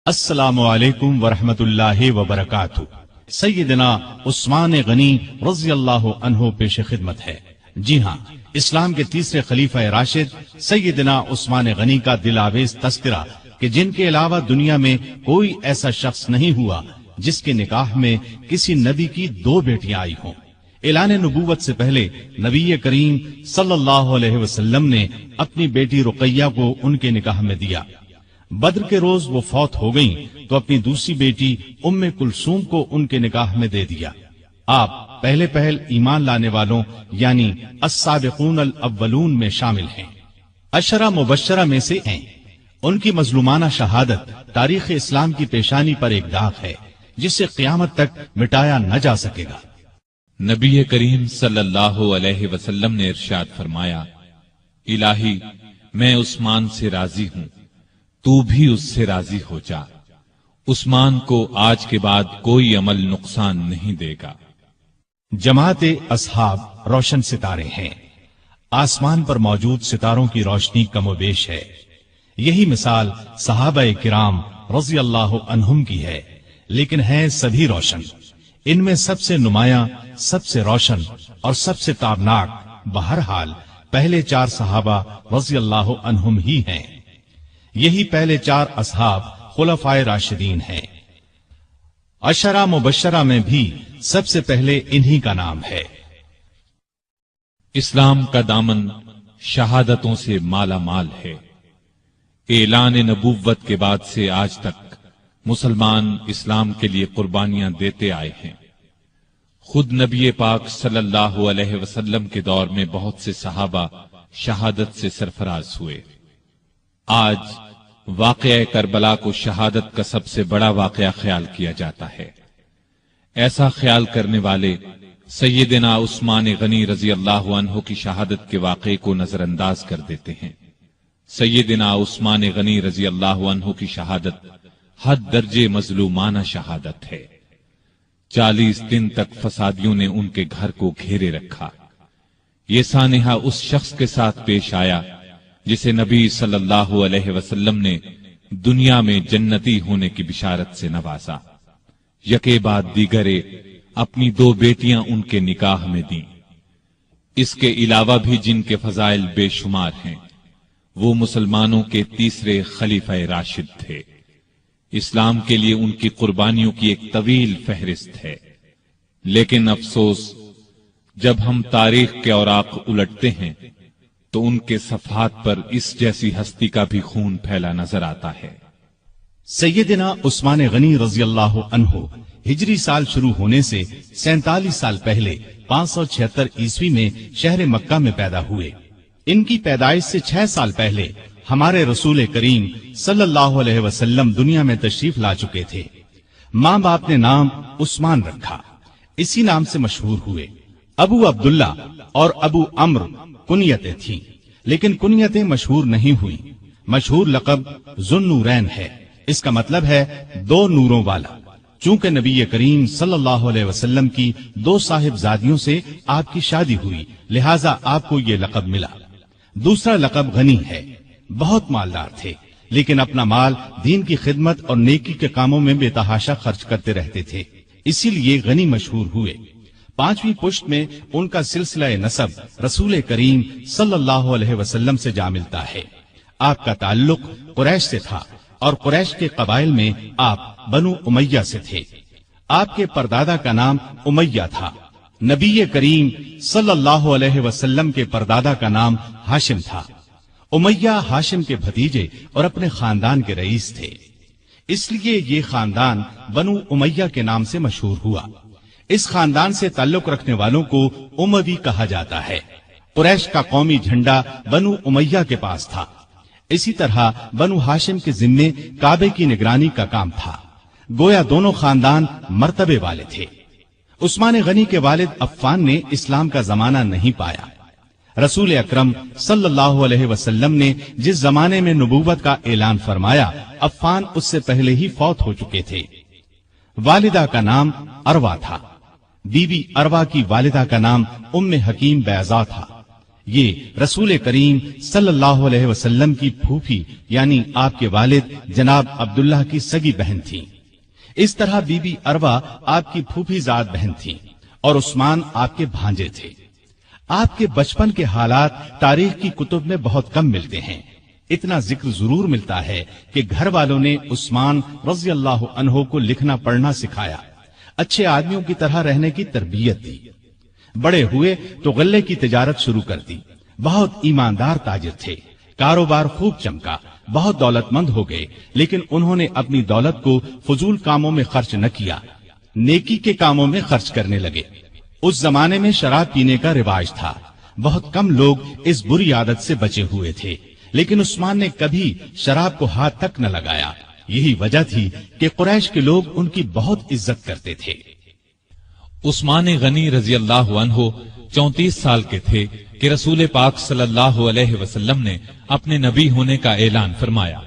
السلام علیکم ورحمۃ اللہ وبرکاتہ۔ سیدنا عثمان غنی رضی اللہ عنہ پیش خدمت ہے۔ جی ہاں، اسلام کے تیسرے خلیفہ راشد سیدنا عثمان غنی کا دل آویز تذکرہ کہ جن کے علاوہ دنیا میں کوئی ایسا شخص نہیں ہوا جس کے نکاح میں کسی نبی کی 2 بیٹیاں آئی ہوں۔ اعلان نبوت سے پہلے نبی کریم صلی اللہ علیہ وسلم نے اپنی بیٹی رقیہ کو ان کے نکاح میں دیا۔ بدر کے روز وہ فوت ہو گئیں تو اپنی دوسری بیٹی ام کلثوم کو ان کے نکاح میں دے دیا۔ آپ پہلے پہل ایمان لانے والوں یعنی السابقون الاولون میں شامل ہیں، عشرہ مبشرہ میں سے ہیں۔ ان کی مظلومانہ شہادت تاریخ اسلام کی پیشانی پر ایک داغ ہے جسے قیامت تک مٹایا نہ جا سکے گا۔ نبی کریم صلی اللہ علیہ وسلم نے ارشاد فرمایا، الہی میں عثمان سے راضی ہوں، تو بھی اس سے راضی ہو جا۔ عثمان کو آج کے بعد کوئی عمل نقصان نہیں دے گا۔ جماعت اصحاب روشن ستارے ہیں، آسمان پر موجود ستاروں کی روشنی کم و بیش ہے۔ یہی مثال صحابہ کرام رضی اللہ عنہم کی ہے، لیکن ہیں سبھی روشن۔ ان میں سب سے نمایاں، سب سے روشن اور سب سے تابناک بہرحال پہلے 4 صحابہ رضی اللہ عنہم ہی ہیں۔ یہی پہلے 4 اصحاب خلفائے راشدین ہیں۔ عشرہ مبشرہ میں بھی سب سے پہلے انہی کا نام ہے۔ اسلام کا دامن شہادتوں سے مالا مال ہے۔ اعلان نبوت کے بعد سے آج تک مسلمان اسلام کے لیے قربانیاں دیتے آئے ہیں۔ خود نبی پاک صلی اللہ علیہ وسلم کے دور میں بہت سے صحابہ شہادت سے سرفراز ہوئے۔ آج واقعہ کربلا کو شہادت کا سب سے بڑا واقعہ خیال کیا جاتا ہے۔ ایسا خیال کرنے والے سیدنا عثمان غنی رضی اللہ عنہ کی شہادت کے واقعے کو نظر انداز کر دیتے ہیں۔ سیدنا عثمان غنی رضی اللہ عنہ کی شہادت حد درجے مظلومانہ شہادت ہے۔ 40 دن تک فسادیوں نے ان کے گھر کو گھیرے رکھا۔ یہ سانحہ اس شخص کے ساتھ پیش آیا جسے نبی صلی اللہ علیہ وسلم نے دنیا میں جنتی ہونے کی بشارت سے نوازا۔ یکے بعد دیگرے اپنی 2 بیٹیاں ان کے نکاح میں دیں۔ اس کے علاوہ بھی جن کے فضائل بے شمار ہیں، وہ مسلمانوں کے تیسرے خلیفہ راشد تھے۔ اسلام کے لیے ان کی قربانیوں کی ایک طویل فہرست ہے، لیکن افسوس جب ہم تاریخ کے اوراق الٹتے ہیں تو ان کے صفحات پر اس جیسی ہستی کا بھی خون پھیلا نظر آتا ہے۔ سیدنا عثمان غنی رضی اللہ عنہ ہجری سال شروع ہونے سے 47 سال پہلے 576 عیسوی میں شہر مکہ میں پیدا ہوئے۔ ان کی پیدائش سے 6 سال پہلے ہمارے رسول کریم صلی اللہ علیہ وسلم دنیا میں تشریف لا چکے تھے۔ ماں باپ نے نام عثمان رکھا، اسی نام سے مشہور ہوئے۔ ابو عبداللہ اور ابو عمرو کنیتیں تھیں، لیکن کنیتیں مشہور نہیں ہوئی۔ مشہور لقب ذوالنورین ہے، اس کا مطلب ہے 2 نوروں والا۔ چونکہ نبی کریم صلی اللہ علیہ وسلم کی 2 صاحبزادیوں سے آپ کی شادی ہوئی، لہذا آپ کو یہ لقب ملا۔ دوسرا لقب غنی ہے، بہت مالدار تھے، لیکن اپنا مال دین کی خدمت اور نیکی کے کاموں میں بے تحاشا خرچ کرتے رہتے تھے، اسی لیے غنی مشہور ہوئے۔ 5ویں پشت میں ان کا سلسلہ نسب رسول کریم صلی اللہ علیہ وسلم سے جا ملتا ہے۔ آپ کا تعلق قریش سے تھا اور قریش کے قبائل میں آپ بنو امیہ سے تھے۔ آپ کے پردادا کا نام امیہ تھا۔ نبی کریم صلی اللہ علیہ وسلم کے پردادا کا نام ہاشم تھا۔ امیہ ہاشم کے بھتیجے اور اپنے خاندان کے رئیس تھے، اس لیے یہ خاندان بنو امیہ کے نام سے مشہور ہوا۔ اس خاندان سے تعلق رکھنے والوں کو اموی کہا جاتا ہے۔ قریش کا قومی جھنڈا بنو امیہ کے پاس تھا۔ اسی طرح بنو ہاشم کے ذمے کعبے کی نگرانی کا کام تھا۔ گویا دونوں خاندان مرتبے والے تھے۔ عثمان غنی کے والد عفان نے اسلام کا زمانہ نہیں پایا۔ رسول اکرم صلی اللہ علیہ وسلم نے جس زمانے میں نبوت کا اعلان فرمایا، عفان اس سے پہلے ہی فوت ہو چکے تھے۔ والدہ کا نام اروا تھا۔ بی بی اروا کی والدہ کا نام ام حکیم بیضا تھا۔ یہ رسول کریم صلی اللہ علیہ وسلم کی پھوپھی یعنی آپ کے والد جناب عبداللہ کی سگی بہن تھیں۔ اس طرح بی بی اروا آپ کی پھوپھی زاد بہن تھیں اور عثمان آپ کے بھانجے تھے۔ آپ کے بچپن کے حالات تاریخ کی کتب میں بہت کم ملتے ہیں۔ اتنا ذکر ضرور ملتا ہے کہ گھر والوں نے عثمان رضی اللہ عنہ کو لکھنا پڑھنا سکھایا، اچھے آدمیوں کی طرح رہنے کی تربیت دی۔ بڑے ہوئے تو غلے کی تجارت شروع کر دی۔ بہت ایماندار تاجر تھے، کاروبار خوب چمکا، بہت دولت مند ہو گئے، لیکن انہوں نے اپنی دولت کو فضول کاموں میں خرچ نہ کیا، نیکی کے کاموں میں خرچ کرنے لگے۔ اس زمانے میں شراب پینے کا رواج تھا، بہت کم لوگ اس بری عادت سے بچے ہوئے تھے، لیکن عثمان نے کبھی شراب کو ہاتھ تک نہ لگایا۔ یہی وجہ تھی کہ قریش کے لوگ ان کی بہت عزت کرتے تھے۔ عثمان غنی رضی اللہ عنہ 34 سال کے تھے کہ رسول پاک صلی اللہ علیہ وسلم نے اپنے نبی ہونے کا اعلان فرمایا۔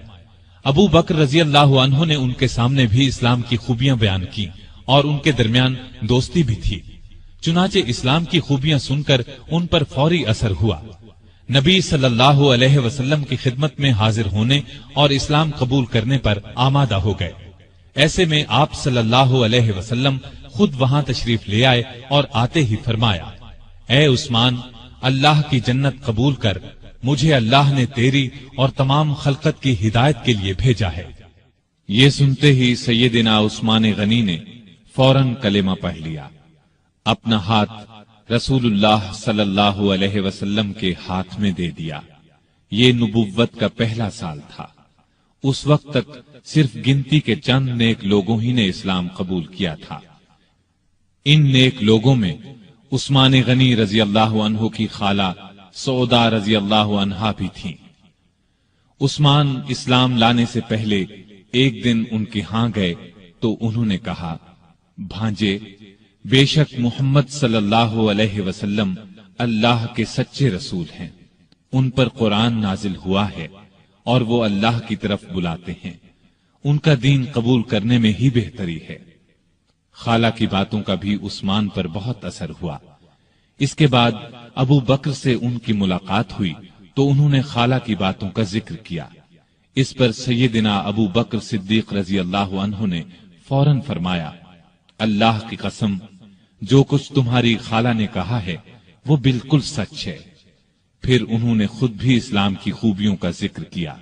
ابو بکر رضی اللہ عنہ نے ان کے سامنے بھی اسلام کی خوبیاں بیان کی اور ان کے درمیان دوستی بھی تھی۔ چنانچہ اسلام کی خوبیاں سن کر ان پر فوری اثر ہوا۔ نبی صلی اللہ علیہ وسلم کی خدمت میں حاضر ہونے اور اسلام قبول کرنے پر آمادہ ہو گئے۔ ایسے میں آپ صلی اللہ علیہ وسلم خود وہاں تشریف لے آئے اور آتے ہی فرمایا، اے عثمان، اللہ کی جنت قبول کر، مجھے اللہ نے تیری اور تمام خلقت کی ہدایت کے لیے بھیجا ہے۔ یہ سنتے ہی سیدنا عثمان غنی نے فوراً کلمہ پڑھ لیا، اپنا ہاتھ رسول اللہ صلی اللہ علیہ وسلم کے ہاتھ میں دے دیا۔ یہ نبوت کا پہلا سال تھا۔ اس وقت تک صرف گنتی کے چند نیک لوگوں ہی نے اسلام قبول کیا تھا۔ ان نیک لوگوں میں عثمان غنی رضی اللہ عنہ کی خالہ سودا رضی اللہ عنہا بھی تھیں۔ عثمان اسلام لانے سے پہلے ایک دن ان کے ہاں گئے تو انہوں نے کہا، بھانجے، بے شک محمد صلی اللہ علیہ وسلم اللہ کے سچے رسول ہیں، ان پر قرآن نازل ہوا ہے اور وہ اللہ کی طرف بلاتے ہیں، ان کا دین قبول کرنے میں ہی بہتری ہے۔ خالہ کی باتوں کا بھی عثمان پر بہت اثر ہوا۔ اس کے بعد ابو بکر سے ان کی ملاقات ہوئی تو انہوں نے خالہ کی باتوں کا ذکر کیا۔ اس پر سیدنا ابو بکر صدیق رضی اللہ عنہ نے فوراً فرمایا، اللہ کی قسم، جو کچھ تمہاری خالہ نے کہا ہے وہ بالکل سچ ہے۔ پھر انہوں نے خود بھی اسلام کی خوبیوں کا ذکر کیا۔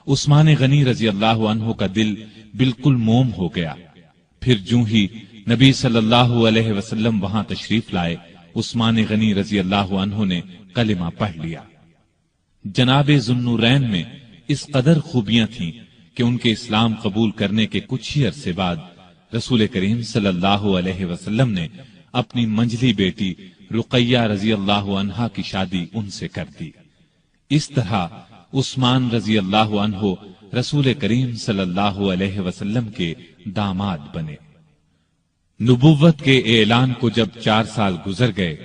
عثمان غنی رضی اللہ عنہ کا دل بالکل موم ہو گیا۔ پھر جو ہی نبی صلی اللہ علیہ وسلم وہاں تشریف لائے، عثمان غنی رضی اللہ عنہ نے کلمہ پڑھ لیا۔ جناب ذوالنورین میں اس قدر خوبیاں تھیں کہ ان کے اسلام قبول کرنے کے کچھ ہی عرصے بعد رسول کریم صلی اللہ علیہ وسلم نے اپنی منجلی بیٹی رقیہ رضی اللہ عنہا کی شادی ان سے کر دی۔ اس طرح عثمان رضی اللہ عنہ رسول کریم صلی اللہ علیہ وسلم کے داماد بنے۔ نبوت کے اعلان کو جب 4 سال گزر گئے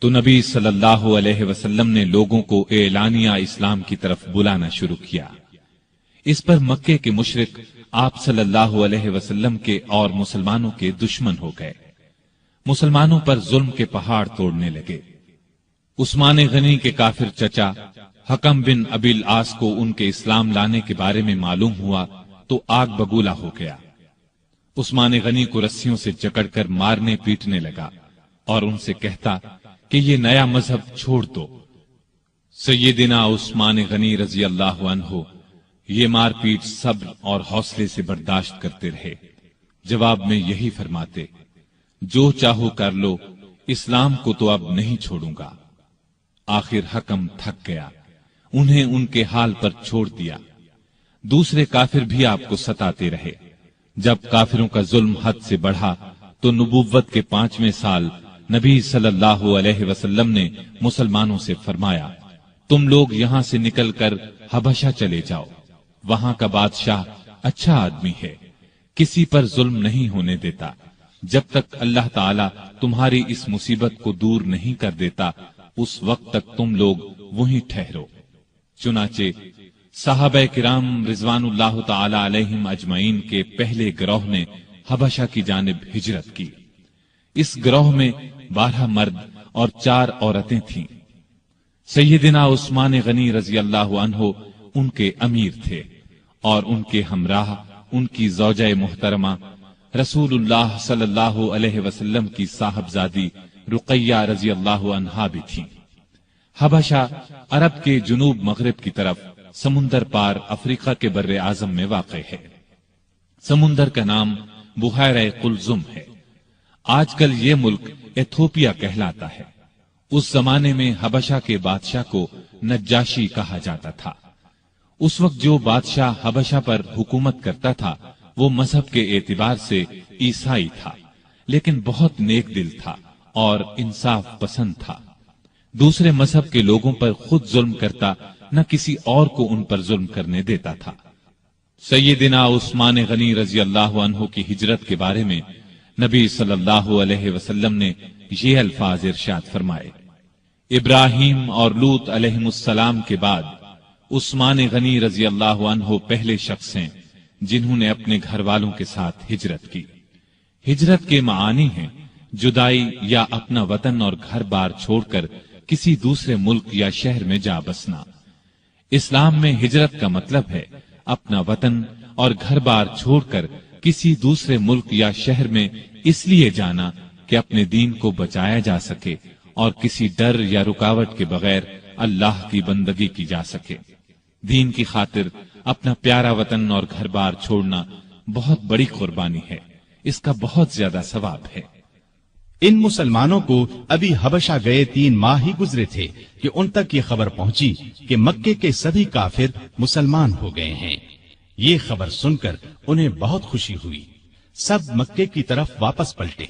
تو نبی صلی اللہ علیہ وسلم نے لوگوں کو اعلانیہ اسلام کی طرف بلانا شروع کیا۔ اس پر مکے کے مشرک آپ صلی اللہ علیہ وسلم کے اور مسلمانوں کے دشمن ہو گئے، مسلمانوں پر ظلم کے پہاڑ توڑنے لگے۔ عثمان غنی کے کافر چچا حکم بن ابی العاص کو ان کے اسلام لانے کے بارے میں معلوم ہوا تو آگ بگولا ہو گیا۔ عثمان غنی کو رسیوں سے جکڑ کر مارنے پیٹنے لگا اور ان سے کہتا کہ یہ نیا مذہب چھوڑ دو۔ سیدنا عثمان غنی رضی اللہ عنہ یہ مار پیٹ صبر اور حوصلے سے برداشت کرتے رہے، جواب میں یہی فرماتے، جو چاہو کر لو، اسلام کو تو اب نہیں چھوڑوں گا۔ آخر حکم تھک گیا، انہیں ان کے حال پر چھوڑ دیا۔ دوسرے کافر بھی آپ کو ستاتے رہے۔ جب کافروں کا ظلم حد سے بڑھا تو نبوت کے 5ویں سال نبی صلی اللہ علیہ وسلم نے مسلمانوں سے فرمایا، تم لوگ یہاں سے نکل کر حبشہ چلے جاؤ، وہاں کا بادشاہ اچھا آدمی ہے، کسی پر ظلم نہیں ہونے دیتا، جب تک اللہ تعالی تمہاری اس مصیبت کو دور نہیں کر دیتا اس وقت تک تم لوگ وہیں ٹھہرو۔ چنانچہ صحابہ کرام رضوان اللہ تعالی علیہم اجمعین کے پہلے گروہ نے حبشہ کی جانب ہجرت کی۔ اس گروہ میں 12 مرد اور 4 عورتیں تھیں۔ سیدنا عثمان غنی رضی اللہ عنہ ان کے امیر تھے اور ان کے ہمراہ ان کی زوجہ محترمہ رسول اللہ صلی اللہ علیہ وسلم کی صاحبزادی رقیہ رضی اللہ عنہا بھی تھیں۔ حبشہ عرب کے جنوب مغرب کی طرف سمندر پار افریقہ کے بر اعظم میں واقع ہے۔ سمندر کا نام بحیرہ قلزم ہے۔ آج کل یہ ملک ایتھوپیا کہلاتا ہے۔ اس زمانے میں حبشہ کے بادشاہ کو نجاشی کہا جاتا تھا۔ اس وقت جو بادشاہ حبشہ پر حکومت کرتا تھا وہ مذہب کے اعتبار سے عیسائی تھا، لیکن بہت نیک دل تھا اور انصاف پسند تھا۔ دوسرے مذہب کے لوگوں پر خود ظلم کرتا، نہ کسی اور کو ان پر ظلم کرنے دیتا تھا۔ سیدنا عثمان غنی رضی اللہ عنہ کی ہجرت کے بارے میں نبی صلی اللہ علیہ وسلم نے یہ الفاظ ارشاد فرمائے: ابراہیم اور لوط علیہ السلام کے بعد عثمان غنی رضی اللہ عنہ پہلے شخص ہیں جنہوں نے اپنے گھر والوں کے ساتھ ہجرت کی۔ ہجرت کے معانی ہیں جدائی یا اپنا وطن اور گھر بار چھوڑ کر کسی دوسرے ملک یا شہر میں جا بسنا۔ اسلام میں ہجرت کا مطلب ہے اپنا وطن اور گھر بار چھوڑ کر کسی دوسرے ملک یا شہر میں اس لیے جانا کہ اپنے دین کو بچایا جا سکے اور کسی ڈر یا رکاوٹ کے بغیر اللہ کی بندگی کی جا سکے۔ دین کی خاطر اپنا پیارا وطن اور گھر بار چھوڑنا بہت بڑی قربانی ہے، اس کا بہت زیادہ ثواب ہے۔ ان مسلمانوں کو ابھی حبشہ گئے 3 ماہ ہی گزرے تھے کہ ان تک یہ خبر پہنچی کہ مکے کے سبھی کافر مسلمان ہو گئے ہیں۔ یہ خبر سن کر انہیں بہت خوشی ہوئی۔ سب مکے کی طرف واپس پلٹے۔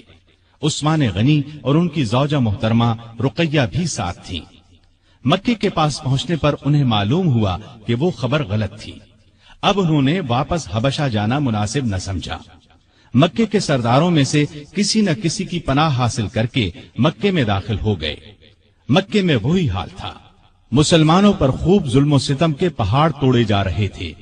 عثمان غنی اور ان کی زوجہ محترمہ رقیہ بھی ساتھ تھیں۔ مکے کے پاس پہنچنے پر انہیں معلوم ہوا کہ وہ خبر غلط تھی۔ اب انہوں نے واپس حبشہ جانا مناسب نہ سمجھا۔ مکے کے سرداروں میں سے کسی نہ کسی کی پناہ حاصل کر کے مکے میں داخل ہو گئے۔ مکے میں وہی حال تھا، مسلمانوں پر خوب ظلم و ستم کے پہاڑ توڑے جا رہے تھے۔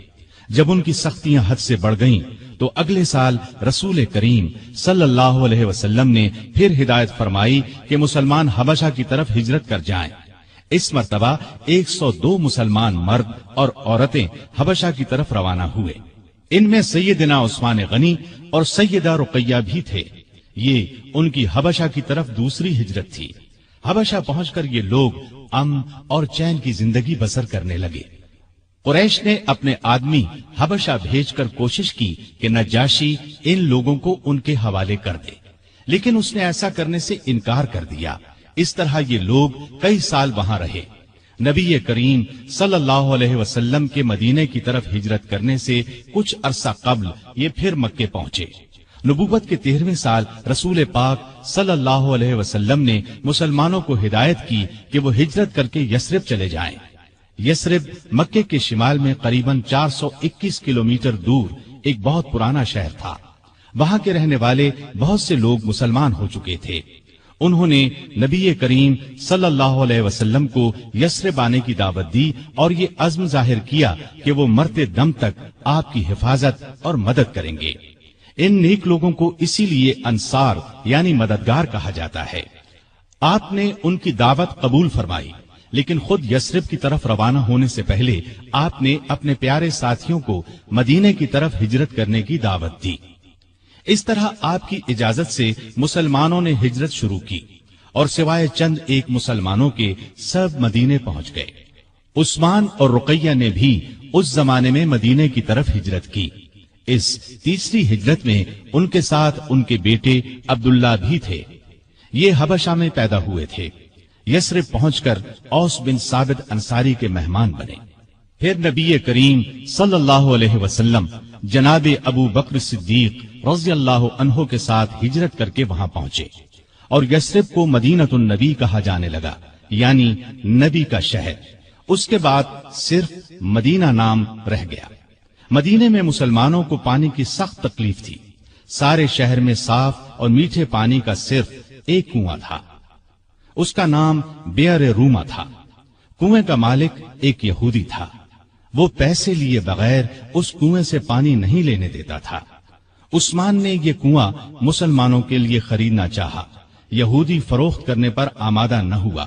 جب ان کی سختیاں حد سے بڑھ گئیں تو اگلے سال رسول کریم صلی اللہ علیہ وسلم نے پھر ہدایت فرمائی کہ مسلمان حبشہ کی طرف ہجرت کر جائیں۔ اس مرتبہ 102 مسلمان مرد اور عورتیں حبشہ کی طرف روانہ ہوئے۔ ان میں سیدنا عثمان غنی اور سیدہ رقیہ بھی تھے۔ یہ ان کی حبشہ کی طرف دوسری ہجرت تھی۔ حبشہ پہنچ کر یہ لوگ امن اور چین کی زندگی بسر کرنے لگے۔ قریش نے اپنے آدمی حبشہ بھیج کر کوشش کی کہ نجاشی ان لوگوں کو ان کے حوالے کر دے، لیکن اس نے ایسا کرنے سے انکار کر دیا۔ اس طرح یہ لوگ کئی سال وہاں رہے۔ نبی کریم صلی اللہ علیہ وسلم کے مدینے کی طرف ہجرت کرنے سے کچھ عرصہ قبل یہ پھر مکے پہنچے۔ نبوت کے 13ویں سال رسول پاک صلی اللہ علیہ وسلم نے مسلمانوں کو ہدایت کی کہ وہ ہجرت کر کے یثرب چلے جائیں۔ یثرب مکے کے شمال میں قریباً 421 کلومیٹر دور ایک بہت پرانا شہر تھا۔ وہاں کے رہنے والے بہت سے لوگ مسلمان ہو چکے تھے۔ انہوں نے نبی کریم صلی اللہ علیہ وسلم کو یثرب آنے کی دعوت دی اور یہ عزم ظاہر کیا کہ وہ مرتے دم تک آپ کی حفاظت اور مدد کریں گے۔ ان نیک لوگوں کو اسی لیے انصار یعنی مددگار کہا جاتا ہے۔ آپ نے ان کی دعوت قبول فرمائی، لیکن خود یثرب کی طرف روانہ ہونے سے پہلے آپ نے اپنے پیارے ساتھیوں کو مدینے کی طرف ہجرت کرنے کی دعوت دی۔ اس طرح آپ کی اجازت سے مسلمانوں نے ہجرت شروع کی اور سوائے چند ایک مسلمانوں کے سب مدینے پہنچ گئے۔ عثمان اور رقیہ نے بھی اس زمانے میں مدینے کی طرف ہجرت کی۔ اس تیسری ہجرت میں ان کے ساتھ ان کے بیٹے عبداللہ بھی تھے۔ یہ حبشہ میں پیدا ہوئے تھے۔ یثرب پہنچ کر اوس بن ثابت انصاری کے مہمان بنے۔ پھر نبی کریم صلی اللہ علیہ وسلم جناب ابو بکر صدیق رضی اللہ عنہ کے ساتھ ہجرت کر کے وہاں پہنچے اور یثرب کو مدینۃ النبی کہا جانے لگا، یعنی نبی کا شہر۔ اس کے بعد صرف مدینہ نام رہ گیا۔ مدینے میں مسلمانوں کو پانی کی سخت تکلیف تھی۔ سارے شہر میں صاف اور میٹھے پانی کا صرف ایک کنواں تھا۔ اس کا نام بئر روما تھا۔ کنویں کا مالک ایک یہودی تھا۔ وہ پیسے لیے بغیر اس کنویں سے پانی نہیں لینے دیتا تھا۔ عثمان نے یہ کنواں مسلمانوں کے لیے خریدنا چاہا۔ یہودی فروخت کرنے پر آمادہ نہ ہوا،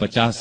50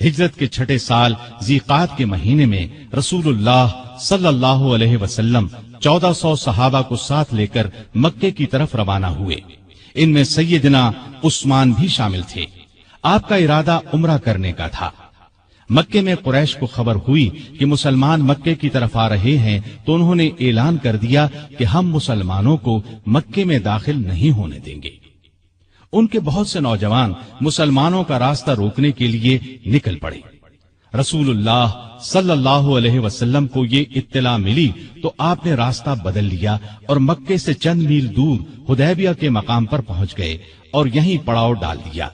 ہجرت کے چھٹے سال ذیقعد کے مہینے میں رسول اللہ صلی اللہ علیہ وسلم 1400 صحابہ کو ساتھ لے کر مکے کی طرف روانہ ہوئے۔ ان میں سیدنا عثمان بھی شامل تھے۔ آپ کا ارادہ عمرہ کرنے کا تھا۔ مکے میں قریش کو خبر ہوئی کہ مسلمان مکے کی طرف آ رہے ہیں تو انہوں نے اعلان کر دیا کہ ہم مسلمانوں کو مکے میں داخل نہیں ہونے دیں گے۔ ان کے بہت سے نوجوان مسلمانوں کا راستہ روکنے کے لیے نکل پڑے۔ رسول اللہ صلی اللہ علیہ وسلم کو یہ اطلاع ملی تو آپ نے راستہ بدل لیا اور مکے سے چند میل دور حدیبیہ کے مقام پر پہنچ گئے اور یہیں پڑاؤ ڈال دیا۔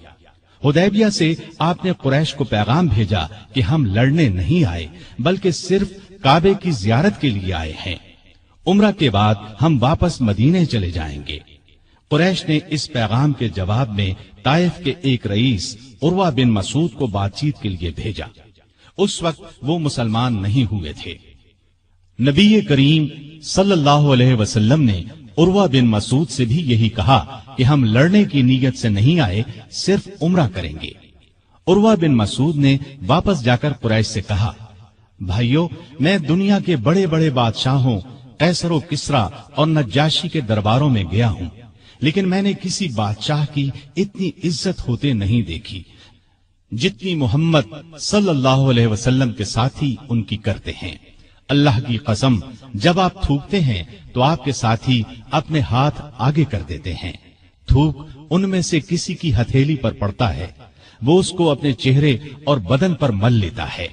حدیبیہ سے آپ نے قریش کو پیغام بھیجا کہ ہم لڑنے نہیں آئے بلکہ صرف کعبے کی زیارت کے لیے آئے ہیں۔ عمرہ کے بعد ہم واپس مدینے چلے جائیں گے۔ قریش نے اس پیغام کے جواب میں طائف کے ایک رئیس عروہ بن مسعود کو بات چیت کے لیے بھیجا۔ اس وقت وہ مسلمان نہیں ہوئے تھے۔ نبی کریم صلی اللہ علیہ وسلم نے عروہ بن مسعود سے بھی یہی کہا کہ ہم لڑنے کی نیت سے نہیں آئے، صرف عمرہ کریں گے۔ عروہ بن مسعود نے واپس جا کر قریش سے کہا، بھائیو، میں دنیا کے بڑے بڑے بادشاہوں قیصر و کسریٰ اور نجاشی کے درباروں میں گیا ہوں، لیکن میں نے کسی بادشاہ کی اتنی عزت ہوتے نہیں دیکھی جتنی محمد صلی اللہ علیہ وسلم کے ساتھی ان کی کرتے ہیں۔ اللہ کی قسم، جب آپ تھوکتے ہیں تو آپ کے ساتھی اپنے ہاتھ آگے کر دیتے ہیں۔ تھوک ان میں سے کسی کی ہتھیلی پر پڑتا ہے، وہ اس کو اپنے چہرے اور بدن پر مل لیتا ہے۔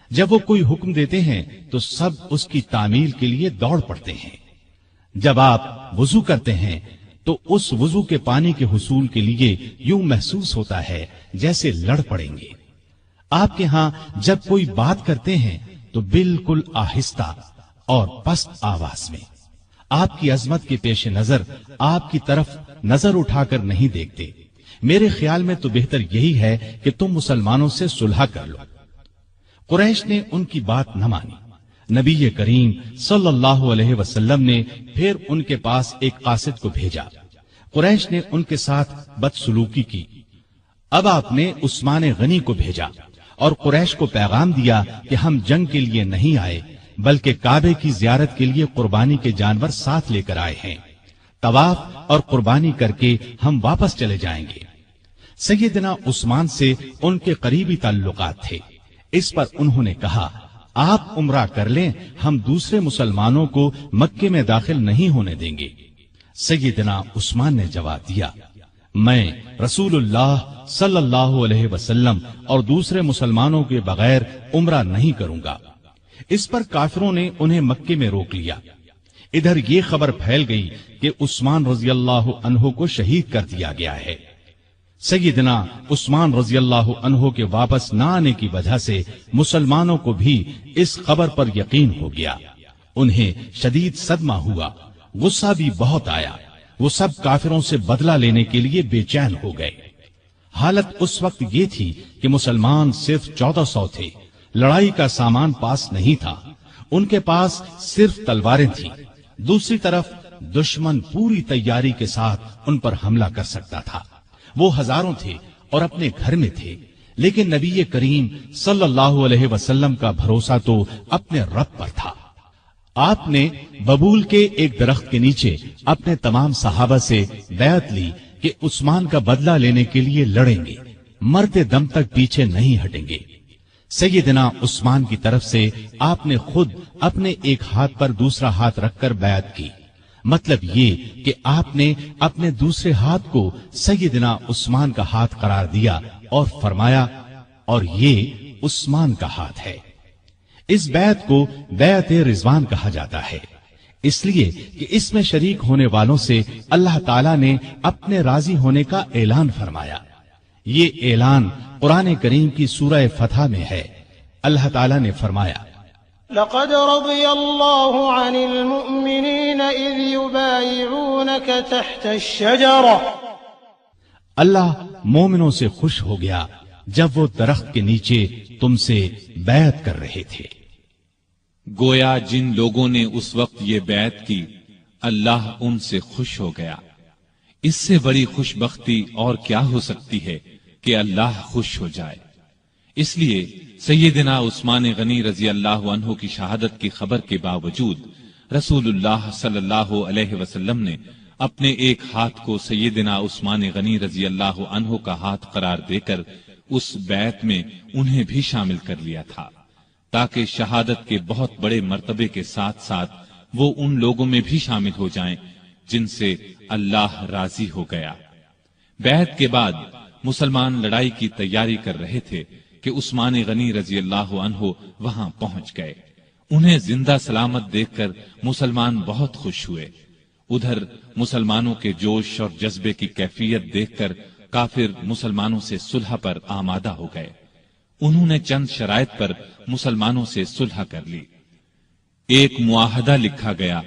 جب وہ کوئی حکم دیتے ہیں تو سب اس کی تعمیل کے لیے دوڑ پڑتے ہیں۔ جب آپ وضو کرتے ہیں تو اس وضو کے پانی کے حصول کے لیے یوں محسوس ہوتا ہے جیسے لڑ پڑیں گے۔ آپ کے ہاں جب کوئی بات کرتے ہیں تو بالکل آہستہ اور پست آواز میں۔ آپ کی عظمت کے پیش نظر آپ کی طرف نظر اٹھا کر نہیں دیکھتے۔ میرے خیال میں تو بہتر یہی ہے کہ تم مسلمانوں سے صلح کر لو۔ قریش نے ان کی بات نہ مانی۔ نبی کریم صلی اللہ علیہ وسلم نے پھر ان کے پاس ایک قاصد کو بھیجا۔ قریش نے ان کے ساتھ بدسلوکی کی۔ اب آپ نے عثمان غنی کو بھیجا اور قریش کو پیغام دیا کہ ہم جنگ کے لیے نہیں آئے بلکہ کعبے کی زیارت کے لیے قربانی کے جانور ساتھ لے کر آئے ہیں۔ طواف اور قربانی کر کے ہم واپس چلے جائیں گے۔ سیدنا عثمان سے ان کے قریبی تعلقات تھے، اس پر انہوں نے کہا، آپ عمرہ کر لیں، ہم دوسرے مسلمانوں کو مکے میں داخل نہیں ہونے دیں گے۔ سیدنا عثمان نے جواب دیا، میں رسول اللہ صلی اللہ علیہ وسلم اور دوسرے مسلمانوں کے بغیر عمرہ نہیں کروں گا۔ اس پر کافروں نے انہیں مکے میں روک لیا۔ ادھر یہ خبر پھیل گئی کہ عثمان رضی اللہ عنہ کو شہید کر دیا گیا ہے۔ سیدنا عثمان رضی اللہ عنہ کے واپس نہ آنے کی وجہ سے مسلمانوں کو بھی اس خبر پر یقین ہو گیا۔ انہیں شدید صدمہ ہوا، غصہ بھی بہت آیا۔ وہ سب کافروں سے بدلہ لینے کے لیے بے چین ہو گئے۔ حالت اس وقت یہ تھی کہ مسلمان صرف 1400 تھے، لڑائی کا سامان پاس نہیں تھا، ان کے پاس صرف تلواریں تھیں۔ دوسری طرف دشمن پوری تیاری کے ساتھ ان پر حملہ کر سکتا تھا۔ وہ ہزاروں تھے اور اپنے گھر میں تھے، لیکن نبی کریم صلی اللہ علیہ وسلم کا بھروسہ تو اپنے رب پر تھا۔ آپ نے ببول کے ایک درخت کے نیچے اپنے تمام صحابہ سے بیعت لی کہ عثمان کا بدلہ لینے کے لیے لڑیں گے، مرتے دم تک پیچھے نہیں ہٹیں گے۔ سیدنا عثمان کی طرف سے آپ نے خود اپنے ایک ہاتھ پر دوسرا ہاتھ رکھ کر بیعت کی۔ مطلب یہ کہ آپ نے اپنے دوسرے ہاتھ کو سیدنا عثمان کا ہاتھ قرار دیا اور فرمایا، اور یہ عثمان کا ہاتھ ہے۔ اس بیعت کو بیعت رضوان کہا جاتا ہے، اس لیے کہ اس میں شریک ہونے والوں سے اللہ تعالیٰ نے اپنے راضی ہونے کا اعلان فرمایا۔ یہ اعلان قرآن کریم کی سورہ فتح میں ہے۔ اللہ تعالیٰ نے فرمایا، لقد رضي الله عن المؤمنين إذ يبايعونك تحت الشجرة۔ اللہ مومنوں سے خوش ہو گیا جب وہ درخت کے نیچے تم سے بیعت کر رہے تھے۔ گویا جن لوگوں نے اس وقت یہ بیعت کی، اللہ ان سے خوش ہو گیا۔ اس سے بڑی خوش بختی اور کیا ہو سکتی ہے کہ اللہ خوش ہو جائے۔ اس لیے سیدنا عثمان غنی رضی اللہ عنہ کی شہادت کی خبر کے باوجود رسول اللہ صلی اللہ علیہ وسلم نے اپنے ایک ہاتھ کو سیدنا عثمان غنی رضی اللہ عنہ کا ہاتھ قرار دے کر اس بیعت میں انہیں بھی شامل کر لیا تھا، تاکہ شہادت کے بہت بڑے مرتبے کے ساتھ ساتھ وہ ان لوگوں میں بھی شامل ہو جائیں جن سے اللہ راضی ہو گیا۔ بیعت کے بعد مسلمان لڑائی کی تیاری کر رہے تھے کہ عثمان غنی رضی اللہ عنہ وہاں پہنچ گئے۔ انہیں زندہ سلامت دیکھ کر مسلمان بہت خوش ہوئے۔ ادھر مسلمانوں کے جوش اور جذبے کی کیفیت دیکھ کر کافر مسلمانوں سے صلح پر آمادہ ہو گئے۔ انہوں نے چند شرائط پر مسلمانوں سے صلح کر لی۔ ایک معاہدہ لکھا گیا،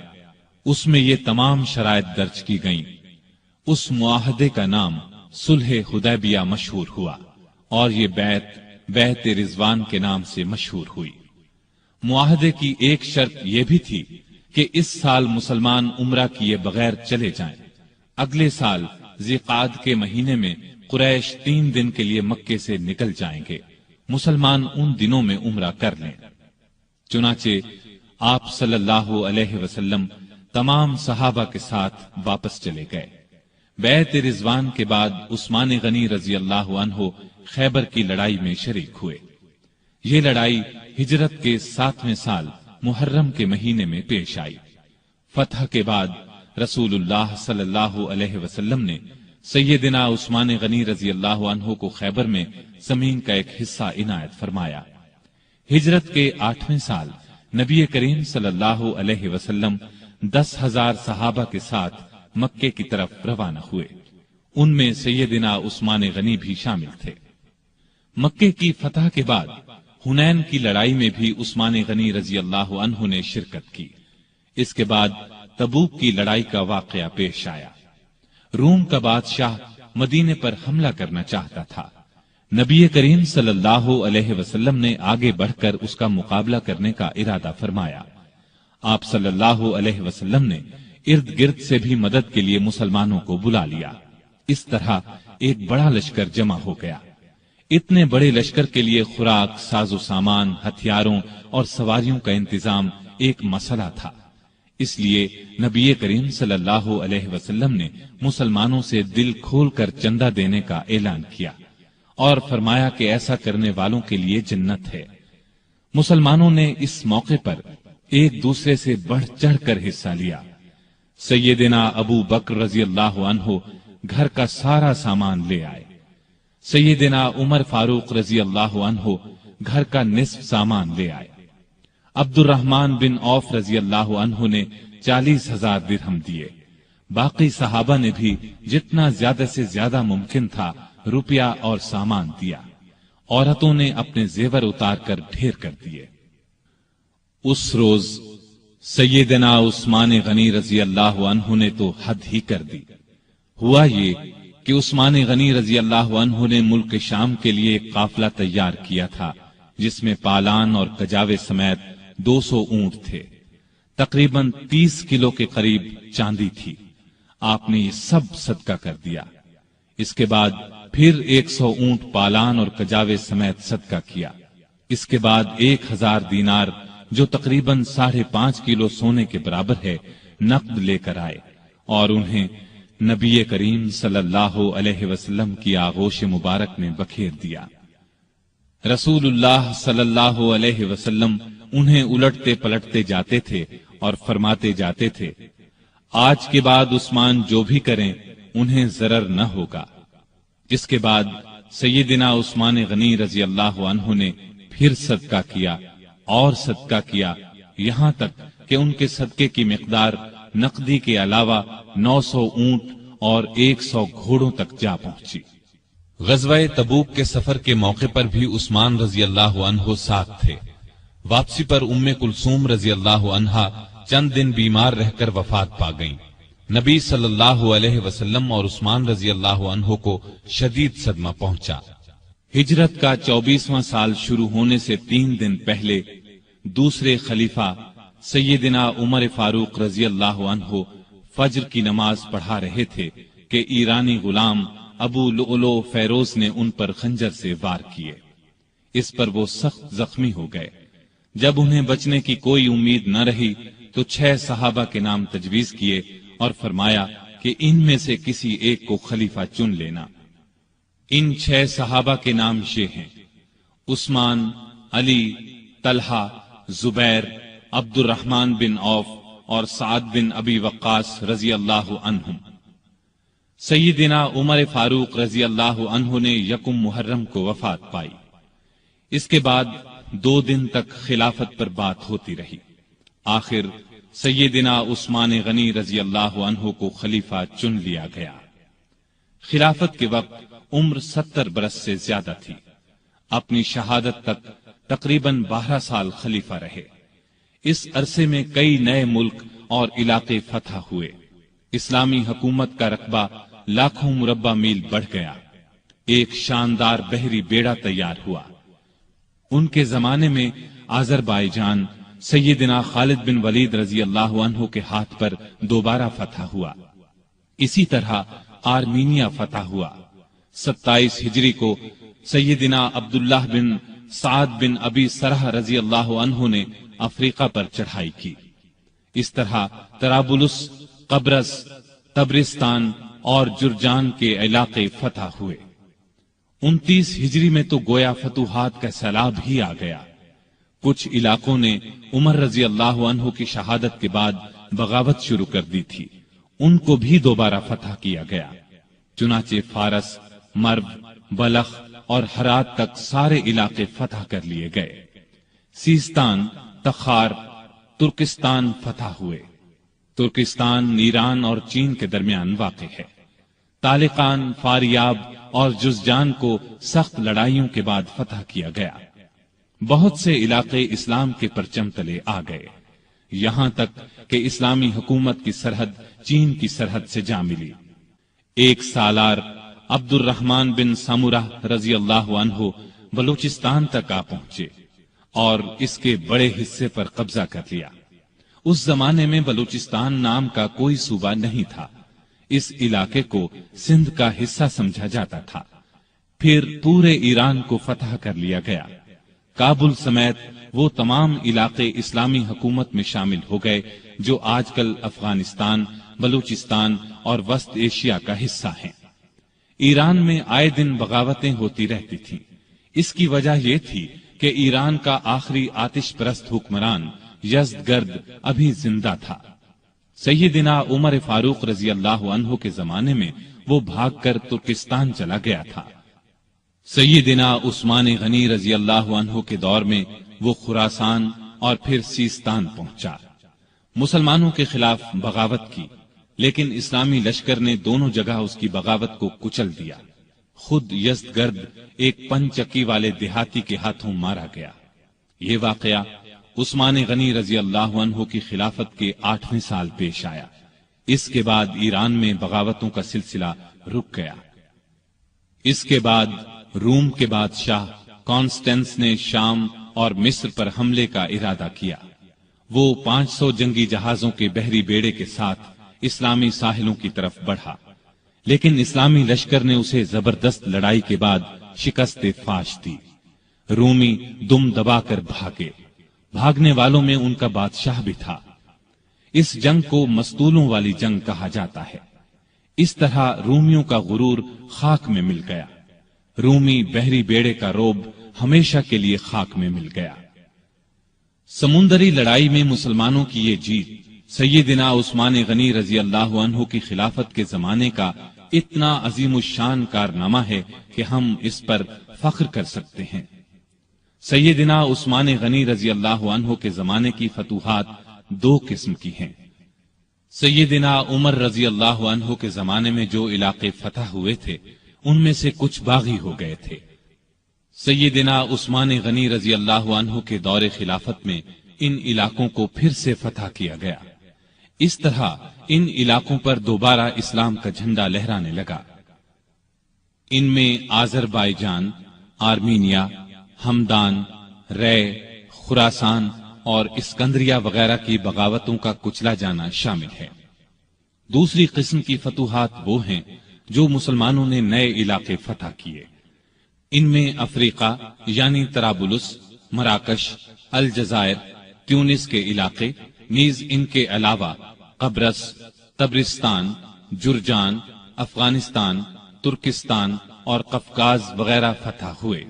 اس میں یہ تمام شرائط درج کی گئیں۔ اس معاہدے کا نام صلح حدیبیہ مشہور ہوا اور یہ بیعت رضوان کے نام سے مشہور ہوئی۔ معاہدے کی ایک شرط یہ بھی تھی کہ اس سال مسلمان عمرہ کیے بغیر چلے جائیں۔ اگلے سال ذی-قعدہ کے مہینے میں قریش 3 دن کے لیے مکے سے نکل جائیں گے، مسلمان ان دنوں میں عمرہ کر لیں۔ چنانچہ آپ صلی اللہ علیہ وسلم تمام صحابہ کے ساتھ واپس چلے گئے۔ بیعت رضوان کے بعد عثمان غنی رضی اللہ عنہ خیبر کی لڑائی میں شریک ہوئے۔ یہ لڑائی ہجرت کے 7ویں سال محرم کے مہینے میں پیش آئی۔ فتح کے بعد رسول اللہ صلی اللہ علیہ وسلم نے سیدنا عثمان غنی رضی اللہ عنہ کو خیبر میں زمین کا ایک حصہ عنایت فرمایا۔ ہجرت کے 8ویں سال نبی کریم صلی اللہ علیہ وسلم 10,000 صحابہ کے ساتھ مکے کی طرف روانہ ہوئے۔ ان میں سیدنا عثمان غنی بھی شامل تھے۔ مکے کی فتح کے بعد حنین کی لڑائی میں بھی عثمان غنی رضی اللہ عنہ نے شرکت کی۔ اس کے بعد تبوک کی لڑائی کا واقعہ پیش آیا۔ روم کا بادشاہ مدینے پر حملہ کرنا چاہتا تھا۔ نبی کریم صلی اللہ علیہ وسلم نے آگے بڑھ کر اس کا مقابلہ کرنے کا ارادہ فرمایا۔ آپ صلی اللہ علیہ وسلم نے ارد گرد سے بھی مدد کے لیے مسلمانوں کو بلا لیا۔ اس طرح ایک بڑا لشکر جمع ہو گیا۔ اتنے بڑے لشکر کے لیے خوراک، ساز و سامان، ہتھیاروں اور سواریوں کا انتظام ایک مسئلہ تھا۔ اس لیے نبی کریم صلی اللہ علیہ وسلم نے مسلمانوں سے دل کھول کر چندہ دینے کا اعلان کیا اور فرمایا کہ ایسا کرنے والوں کے لیے جنت ہے۔ مسلمانوں نے اس موقع پر ایک دوسرے سے بڑھ چڑھ کر حصہ لیا۔ سیدنا ابو بکر رضی اللہ عنہ گھر کا سارا سامان لے آئے۔ سیدنا عمر فاروق رضی اللہ عنہ گھر کا نصف سامان لے آئے۔ عبد الرحمن بن عوف رضی اللہ عنہ نے 40,000 درہم دیے۔ باقی صحابہ نے بھی جتنا زیادہ سے زیادہ ممکن تھا روپیہ اور سامان دیا۔ عورتوں نے اپنے زیور اتار کر ڈھیر کر دیے۔ اس روز سیدنا عثمان غنی رضی اللہ عنہ نے تو حد ہی کر دی۔ ہوا یہ کہ عثمان غنی رضی اللہ عنہ نے ملک شام کے لیے ایک قافلہ تیار کیا تھا جس میں پالان اور کجاوے سمیت 200 اونٹ تھے۔ تقریباً 30 کلو کے قریب چاندی تھی۔ آپ نے یہ سب صدقہ کر دیا۔ اس کے بعد پھر 100 اونٹ پالان اور کجاوے سمیت صدقہ کیا۔ اس کے بعد 1000 دینار جو تقریباً 5.5 کلو سونے کے برابر ہے نقد لے کر آئے اور انہیں نبی کریم صلی اللہ علیہ وسلم کی آغوش مبارک میں بکھیر دیا۔ رسول اللہ صلی اللہ علیہ وسلم انہیں الٹتے پلٹتے جاتے تھے اور فرماتے جاتے تھے، آج کے بعد عثمان جو بھی کریں انہیں ضرر نہ ہوگا۔ اس کے بعد سیدنا عثمان غنی رضی اللہ عنہ نے پھر صدقہ کیا اور صدقہ کیا، یہاں تک کہ ان کے صدقے کی مقدار نقدی کے علاوہ 900 اونٹ اور 100 گھوڑوں تک جا پہنچی۔ غزوہ تبوک کے سفر کے موقع پر بھی عثمان رضی اللہ عنہ ساتھ تھے۔ واپسی پر ام کلثوم رضی اللہ عنہا چند دن بیمار رہ کر وفات پا گئیں۔ نبی صلی اللہ علیہ وسلم اور عثمان رضی اللہ عنہ کو شدید صدمہ پہنچا۔ ہجرت کا 24واں سال شروع ہونے سے 3 دن پہلے دوسرے خلیفہ سیدنا عمر فاروق رضی اللہ عنہ فجر کی نماز پڑھا رہے تھے کہ ایرانی غلام ابو لؤلؤ فیروز نے ان پر خنجر سے وار کیے۔ اس پر وہ سخت زخمی ہو گئے۔ جب انہیں بچنے کی کوئی امید نہ رہی تو 6 صحابہ کے نام تجویز کیے اور فرمایا کہ ان میں سے کسی ایک کو خلیفہ چن لینا۔ ان 6 صحابہ کے نام یہ ہیں: عثمان، علی، طلحہ، زبیر، عبد الرحمن بن عوف اور سعد بن ابی وقاص رضی اللہ عنہم۔ سیدنا عمر فاروق رضی اللہ عنہ نے 1 محرم کو وفات پائی۔ اس کے بعد 2 دن تک خلافت پر بات ہوتی رہی۔ آخر سیدنا عثمان غنی رضی اللہ عنہ کو خلیفہ چن لیا گیا۔ خلافت کے وقت عمر 70 برس سے زیادہ تھی۔ اپنی شہادت تک تقریباً 12 سال خلیفہ رہے۔ اس عرصے میں کئی نئے ملک اور علاقے فتح ہوئے۔ اسلامی حکومت کا رقبہ لاکھوں مربع میل بڑھ گیا۔ ایک شاندار بحری بیڑا تیار ہوا۔ ان کے زمانے میں آذربائیجان سیدنا خالد بن ولید رضی اللہ عنہ کے ہاتھ پر دوبارہ فتح ہوا۔ اسی طرح آرمینیا فتح ہوا۔ 27 ہجری کو سیدنا عبداللہ بن سعد بن ابی سرح رضی اللہ عنہ نے افریقہ پر چڑھائی کی۔ اس طرح طرابلس، قبرص، تبرستان اور جرجان کے علاقے فتح ہوئے۔ 29 ہجری میں تو گویا فتوحات کا سیلاب ہی آ گیا۔ کچھ علاقوں نے عمر رضی اللہ عنہ کی شہادت کے بعد بغاوت شروع کر دی تھی، ان کو بھی دوبارہ فتح کیا گیا۔ چنانچہ فارس، مرو، بلخ اور ہرات تک سارے علاقے فتح کر لیے گئے۔ سیستان، تخار، ترکستان فتح ہوئے۔ ترکستان ایران اور چین کے درمیان واقع ہے۔ طالقان، فاریاب اور جزجان کو سخت لڑائیوں کے بعد فتح کیا گیا۔ بہت سے علاقے اسلام کے پرچم تلے آ گئے، یہاں تک کہ اسلامی حکومت کی سرحد چین کی سرحد سے جا ملی۔ ایک سالار عبد الرحمن بن سمرہ رضی اللہ عنہ بلوچستان تک آ پہنچے اور اس کے بڑے حصے پر قبضہ کر لیا۔ اس زمانے میں بلوچستان نام کا کوئی صوبہ نہیں تھا، اس علاقے کو سندھ کا حصہ سمجھا جاتا تھا۔ پھر پورے ایران کو فتح کر لیا گیا۔ کابل سمیت وہ تمام علاقے اسلامی حکومت میں شامل ہو گئے جو آج کل افغانستان، بلوچستان اور وسط ایشیا کا حصہ ہیں۔ ایران میں آئے دن بغاوتیں ہوتی رہتی تھیں۔ اس کی وجہ یہ تھی کہ ایران کا آخری آتش پرست حکمران یزدگرد ابھی زندہ تھا۔ سیدنا عمر فاروق رضی اللہ عنہ کے زمانے میں وہ بھاگ کر ترکستان چلا گیا تھا۔ سیدنا عثمان غنی رضی اللہ عنہ کے دور میں وہ خراسان اور پھر سیستان پہنچا۔ مسلمانوں کے خلاف بغاوت کی، لیکن اسلامی لشکر نے دونوں جگہ اس کی بغاوت کو کچل دیا۔ خود یزدگرد ایک پنچکی والے دیہاتی کے ہاتھوں مارا گیا۔ یہ واقعہ عثمان غنی رضی اللہ عنہ کی خلافت کے 8ویں سال پیش آیا۔ اس کے بعد ایران میں بغاوتوں کا سلسلہ رک گیا۔ اس کے بعد روم کے بادشاہ کانسٹینس نے شام اور مصر پر حملے کا ارادہ کیا۔ وہ 500 جنگی جہازوں کے بحری بیڑے کے ساتھ اسلامی ساحلوں کی طرف بڑھا، لیکن اسلامی لشکر نے اسے زبردست لڑائی کے بعد شکست فاش دی۔ رومی دم دبا کر بھاگے۔ بھاگنے والوں میں ان کا بادشاہ بھی تھا۔ اس جنگ کو مستولوں والی جنگ کہا جاتا ہے۔ اس طرح رومیوں کا غرور خاک میں مل گیا۔ رومی بحری بیڑے کا روب ہمیشہ کے لیے خاک میں مل گیا۔ سمندری لڑائی میں مسلمانوں کی یہ جیت سیدنا عثمان غنی رضی اللہ عنہ کی خلافت کے زمانے کا اتنا عظیم الشان کارنامہ ہے کہ ہم اس پر فخر کر سکتے ہیں۔ سیدنا عثمان غنی رضی اللہ عنہ کے زمانے کی فتوحات 2 قسم کی ہیں۔ سیدنا عمر رضی اللہ عنہ کے زمانے میں جو علاقے فتح ہوئے تھے ان میں سے کچھ باغی ہو گئے تھے۔ سیدنا عثمان غنی رضی اللہ عنہ کے دور خلافت میں ان علاقوں کو پھر سے فتح کیا گیا۔ اس طرح ان علاقوں پر دوبارہ اسلام کا جھنڈا لہرانے لگا۔ ان میں آذربائیجان، آرمینیا، ہمدان، رے، خراسان اور اسکندریہ وغیرہ کی بغاوتوں کا کچلا جانا شامل ہے۔ دوسری قسم کی فتوحات وہ ہیں جو مسلمانوں نے نئے علاقے فتح کیے۔ ان میں افریقہ یعنی طرابلس، مراکش، الجزائر، تیونس کے علاقے، نیز ان کے علاوہ قبرص، طبرستان، جرجان، افغانستان، ترکستان اور قفقاز وغیرہ فتح ہوئے۔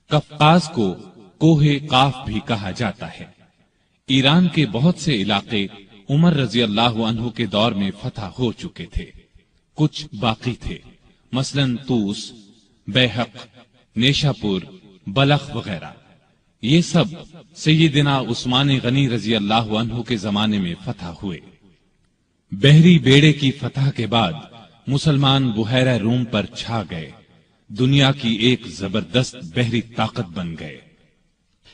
قفقاز کو کوہ قاف بھی کہا جاتا ہے۔ ایران کے بہت سے علاقے عمر رضی اللہ عنہ کے دور میں فتح ہو چکے تھے، کچھ باقی تھے، مثلا طوس، بیحق، نیشاپور، بلخ وغیرہ۔ یہ سب سیدنا عثمان غنی رضی اللہ عنہ کے زمانے میں فتح ہوئے۔ بحری بیڑے کی فتح کے بعد مسلمان بحیرہ روم پر چھا گئے، دنیا کی ایک زبردست بحری طاقت بن گئے۔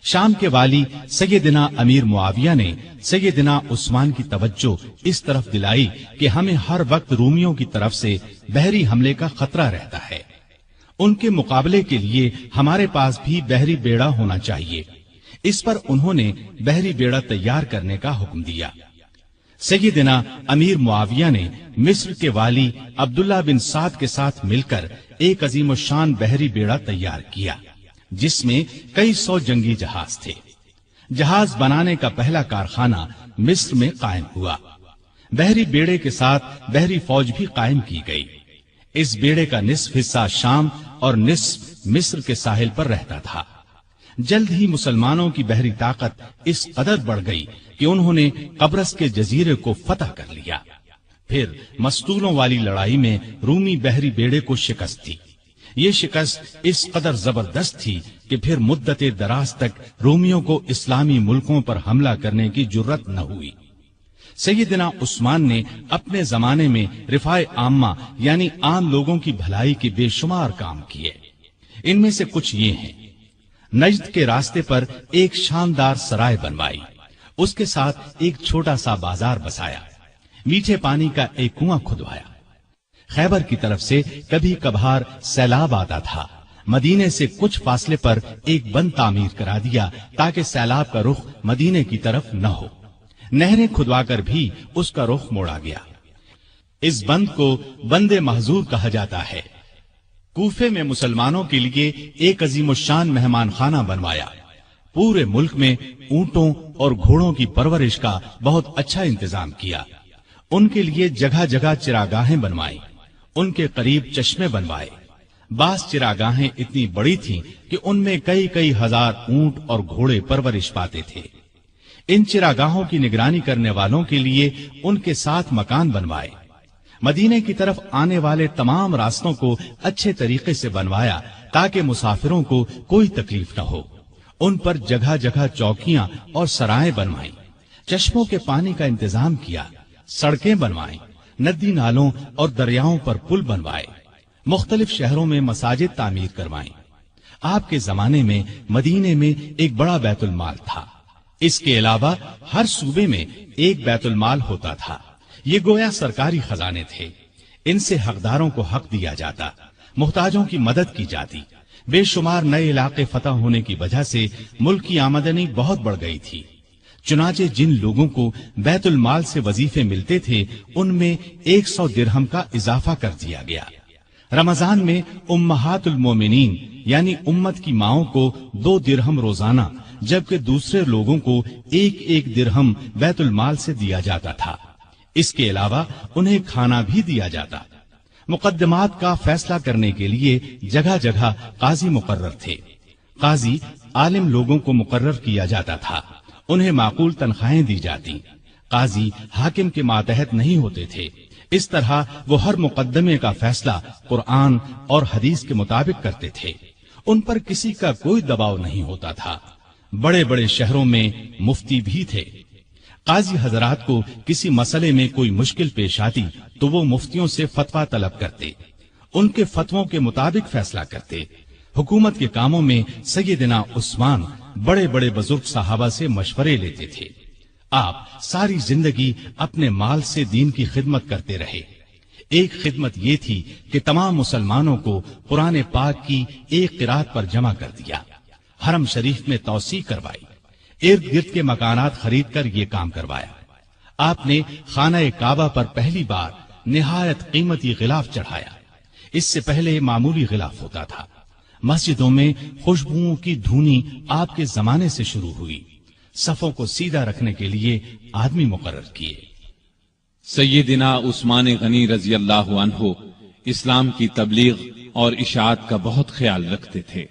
شام کے والی سیدنا امیر معاویہ نے سیدنا عثمان کی توجہ اس طرف دلائی کہ ہمیں ہر وقت رومیوں کی طرف سے بحری حملے کا خطرہ رہتا ہے، ان کے مقابلے کے لیے ہمارے پاس بھی بحری بیڑا ہونا چاہیے۔ اس پر انہوں نے بحری بیڑا تیار کرنے کا حکم دیا۔ سیدنا امیر معاویہ نے مصر کے والی عبداللہ بن سعد کے ساتھ مل کر ایک عظیم الشان بحری بیڑا تیار کیا، جس میں کئی سو جنگی جہاز تھے۔ جہاز بنانے کا پہلا کارخانہ مصر میں قائم ہوا۔ بحری بیڑے کے ساتھ بحری فوج بھی قائم کی گئی۔ اس بیڑے کا نصف حصہ شام اور نصف مصر کے ساحل پر رہتا تھا۔ جلد ہی مسلمانوں کی بحری طاقت اس قدر بڑھ گئی کہ انہوں نے قبرص کے جزیرے کو فتح کر لیا۔ پھر مستولوں والی لڑائی میں رومی بحری بیڑے کو شکست دی۔ یہ شکست اس قدر زبردست تھی کہ پھر مدت دراز تک رومیوں کو اسلامی ملکوں پر حملہ کرنے کی جرت نہ ہوئی۔ سیدنا عثمان نے اپنے زمانے میں رفاع عامہ یعنی عام لوگوں کی بھلائی کے بے شمار کام کیے۔ ان میں سے کچھ یہ ہیں: نجد کے راستے پر ایک شاندار سرائے بنوائی، اس کے ساتھ ایک چھوٹا سا بازار بسایا، میٹھے پانی کا ایک کنواں کھدوایا۔ خیبر کی طرف سے کبھی کبھار سیلاب آتا تھا، مدینے سے کچھ فاصلے پر ایک بند تعمیر کرا دیا تاکہ سیلاب کا رخ مدینے کی طرف نہ ہو۔ نہریں کھدوا کر بھی اس کا رخ موڑا گیا۔ اس بند کو بند محظور کہا جاتا ہے۔ کوفے میں مسلمانوں کے لیے ایک عظیم الشان مہمان خانہ بنوایا۔ پورے ملک میں اونٹوں اور گھوڑوں کی پرورش کا بہت اچھا انتظام کیا۔ ان کے لیے جگہ جگہ چراگاہیں بنوائیں، ان کے قریب چشمے بنوائے۔ بعض چراگاہیں اتنی بڑی تھیں کہ ان میں کئی کئی ہزار اونٹ اور گھوڑے پرورش پاتے تھے۔ ان چراگاہوں کی نگرانی کرنے والوں کے لیے ان کے ساتھ مکان بنوائے۔ مدینے کی طرف آنے والے تمام راستوں کو اچھے طریقے سے بنوایا تاکہ مسافروں کو کوئی تکلیف نہ ہو۔ ان پر جگہ جگہ چوکیاں اور سرائیں بنوائیں، چشموں کے پانی کا انتظام کیا، سڑکیں بنوائیں، ندی نالوں اور دریاؤں پر پل بنوائے، مختلف شہروں میں مساجد تعمیر کروائیں۔ آپ کے زمانے میں مدینے میں ایک بڑا بیت المال تھا۔ اس کے علاوہ ہر صوبے میں ایک بیت المال ہوتا تھا۔ یہ گویا سرکاری خزانے تھے۔ ان سے حقداروں کو حق دیا جاتا، محتاجوں کی مدد کی جاتی۔ بے شمار نئے علاقے فتح ہونے کی وجہ سے ملک کی آمدنی بہت بڑھ گئی تھی۔ چنانچہ جن لوگوں کو بیت المال سے وظیفے ملتے تھے ان میں 100 درہم کا اضافہ کر دیا گیا۔ رمضان میں امہات المومنین یعنی امت کی ماؤں کو 2 درہم روزانہ، جبکہ دوسرے لوگوں کو 1 درہم بیت المال سے دیا جاتا تھا۔ اس کے علاوہ انہیں کھانا بھی دیا جاتا۔ مقدمات کا فیصلہ کرنے کے لیے جگہ جگہ قاضی مقرر تھے۔ قاضی عالم لوگوں کو مقرر کیا جاتا تھا، انہیں معقول تنخواہیں دی جاتی۔ قاضی حاکم کے ماتحت نہیں ہوتے تھے۔ اس طرح وہ ہر مقدمے کا فیصلہ قرآن اور حدیث کے مطابق کرتے تھے۔ ان پر کسی کا کوئی دباؤ نہیں ہوتا تھا۔ بڑے بڑے شہروں میں مفتی بھی تھے۔ قاضی حضرات کو کسی مسئلے میں کوئی مشکل پیش آتی تو وہ مفتیوں سے فتویٰ طلب کرتے، ان کے فتووں کے مطابق فیصلہ کرتے۔ حکومت کے کاموں میں سیدنا عثمان بڑے بڑے بزرگ صحابہ سے مشورے لیتے تھے۔ آپ ساری زندگی اپنے مال سے دین کی خدمت کرتے رہے۔ ایک خدمت یہ تھی کہ تمام مسلمانوں کو قرآن پاک کی ایک قرات پر جمع کر دیا، حرم شریف میں توسیع کروائی، ارد گرد کے مکانات خرید کر یہ کام کروایا۔ آپ نے خانہ کعبہ پر پہلی بار نہایت قیمتی غلاف چڑھایا۔ اس سے پہلے معمولی غلاف ہوتا تھا۔ مسجدوں میں خوشبوؤں کی دھونی آپ کے زمانے سے شروع ہوئی، صفوں کو سیدھا رکھنے کے لیے آدمی مقرر کیے۔ سیدنا عثمان غنی رضی اللہ عنہ اسلام کی تبلیغ اور اشاعت کا بہت خیال رکھتے تھے،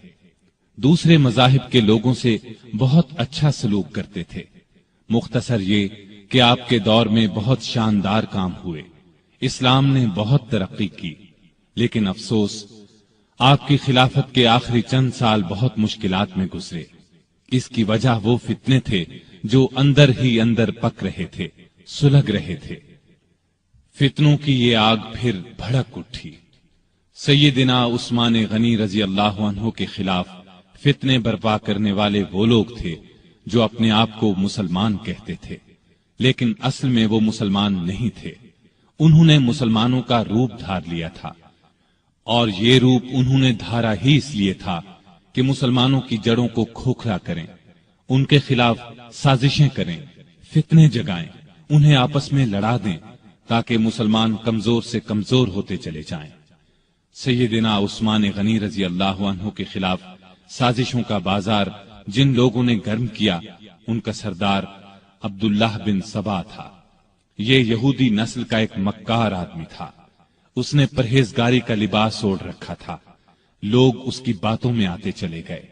دوسرے مذاہب کے لوگوں سے بہت اچھا سلوک کرتے تھے۔ مختصر یہ کہ آپ کے دور میں بہت شاندار کام ہوئے، اسلام نے بہت ترقی کی، لیکن افسوس آپ کی خلافت کے آخری چند سال بہت مشکلات میں گزرے۔ اس کی وجہ وہ فتنے تھے جو اندر ہی اندر پک رہے تھے، سلگ رہے تھے۔ فتنوں کی یہ آگ پھر بھڑک اٹھی۔ سیدنا عثمان غنی رضی اللہ عنہ کے خلاف فتنے برپا کرنے والے وہ لوگ تھے جو اپنے آپ کو مسلمان کہتے تھے، لیکن اصل میں وہ مسلمان نہیں تھے۔ انہوں نے مسلمانوں کا روپ دھار لیا تھا، اور یہ روپ انہوں نے دھارا ہی اس لیے تھا کہ مسلمانوں کی جڑوں کو کھوکھلا کریں، ان کے خلاف سازشیں کریں، فتنے جگائیں، انہیں آپس میں لڑا دیں تاکہ مسلمان کمزور سے کمزور ہوتے چلے جائیں۔ سیدنا عثمان غنی رضی اللہ عنہ کے خلاف سازشوں کا بازار جن لوگوں نے گرم کیا، ان کا سردار عبداللہ بن سبا تھا۔ یہ یہودی نسل کا ایک مکار آدمی تھا، اس نے پرہیزگاری کا لباس اوڑھ رکھا تھا، لوگ اس کی باتوں میں آتے چلے گئے،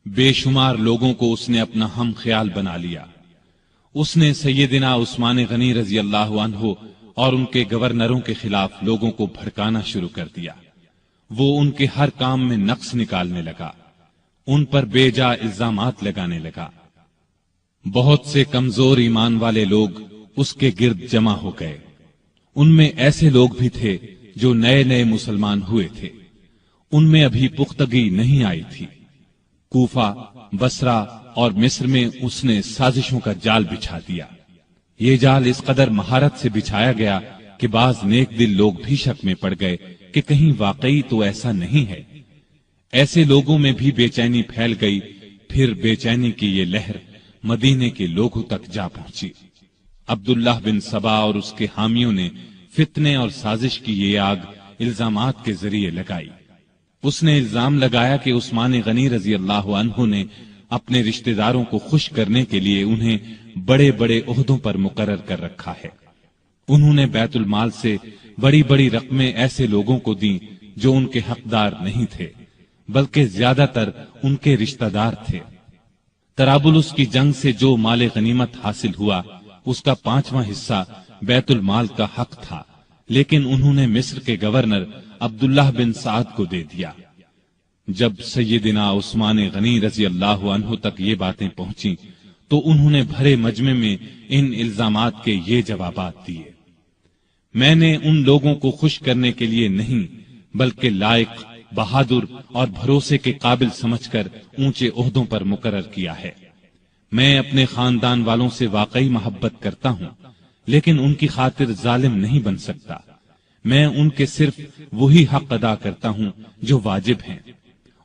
بے شمار لوگوں کو اس نے اپنا ہم خیال بنا لیا۔ اس نے سیدنا عثمان غنی رضی اللہ عنہ اور ان کے گورنروں کے خلاف لوگوں کو بھڑکانا شروع کر دیا۔ وہ ان کے ہر کام میں نقص نکالنے لگا، ان پر بے جا الزامات لگانے لگا۔ بہت سے کمزور ایمان والے لوگ اس کے گرد جمع ہو گئے، ان میں ایسے لوگ بھی تھے جو نئے نئے مسلمان ہوئے تھے، ان میں ابھی پختگی نہیں آئی تھی۔ کوفہ، بصرہ اور مصر میں اس نے سازشوں کا جال بچھا دیا۔ یہ جال اس قدر مہارت سے بچھایا گیا کہ بعض نیک دل لوگ بھی شک میں پڑ گئے کہ کہیں واقعی تو ایسا نہیں ہے۔ ایسے لوگوں میں بھی بے چینی پھیل گئی، پھر بے چینی کی یہ لہر مدینے کے لوگوں تک جا پہنچی۔ عبداللہ بن سبا اور اس کے حامیوں نے فتنے اور سازش کی یہ آگ الزامات کے ذریعے لگائی۔ اس نے الزام لگایا کہ عثمان غنی رضی اللہ عنہ نے اپنے رشتہ داروں کو خوش کرنے کے لیے انہیں بڑے بڑے عہدوں پر مقرر کر رکھا ہے۔ انہوں نے بیت المال سے بڑی بڑی رقمیں ایسے لوگوں کو دیں جو ان کے حقدار نہیں تھے، بلکہ زیادہ تر ان کے رشتہ دار تھے۔ طرابلس کی جنگ سے جو مال غنیمت حاصل ہوا، اس کا 5واں حصہ بیت المال کا حق تھا، لیکن انہوں نے مصر کے گورنر عبداللہ بن سعد کو دے دیا۔ جب سیدنا عثمان غنی رضی اللہ عنہ تک یہ باتیں پہنچیں تو انہوں نے بھرے مجمع میں ان الزامات کے یہ جوابات دیے۔ میں نے ان لوگوں کو خوش کرنے کے لیے نہیں، بلکہ لائق، بہادر اور بھروسے کے قابل سمجھ کر اونچے عہدوں پر مقرر کیا ہے۔ میں اپنے خاندان والوں سے واقعی محبت کرتا ہوں، لیکن ان کی خاطر ظالم نہیں بن سکتا۔ میں ان کے صرف وہی حق ادا کرتا ہوں جو واجب ہیں،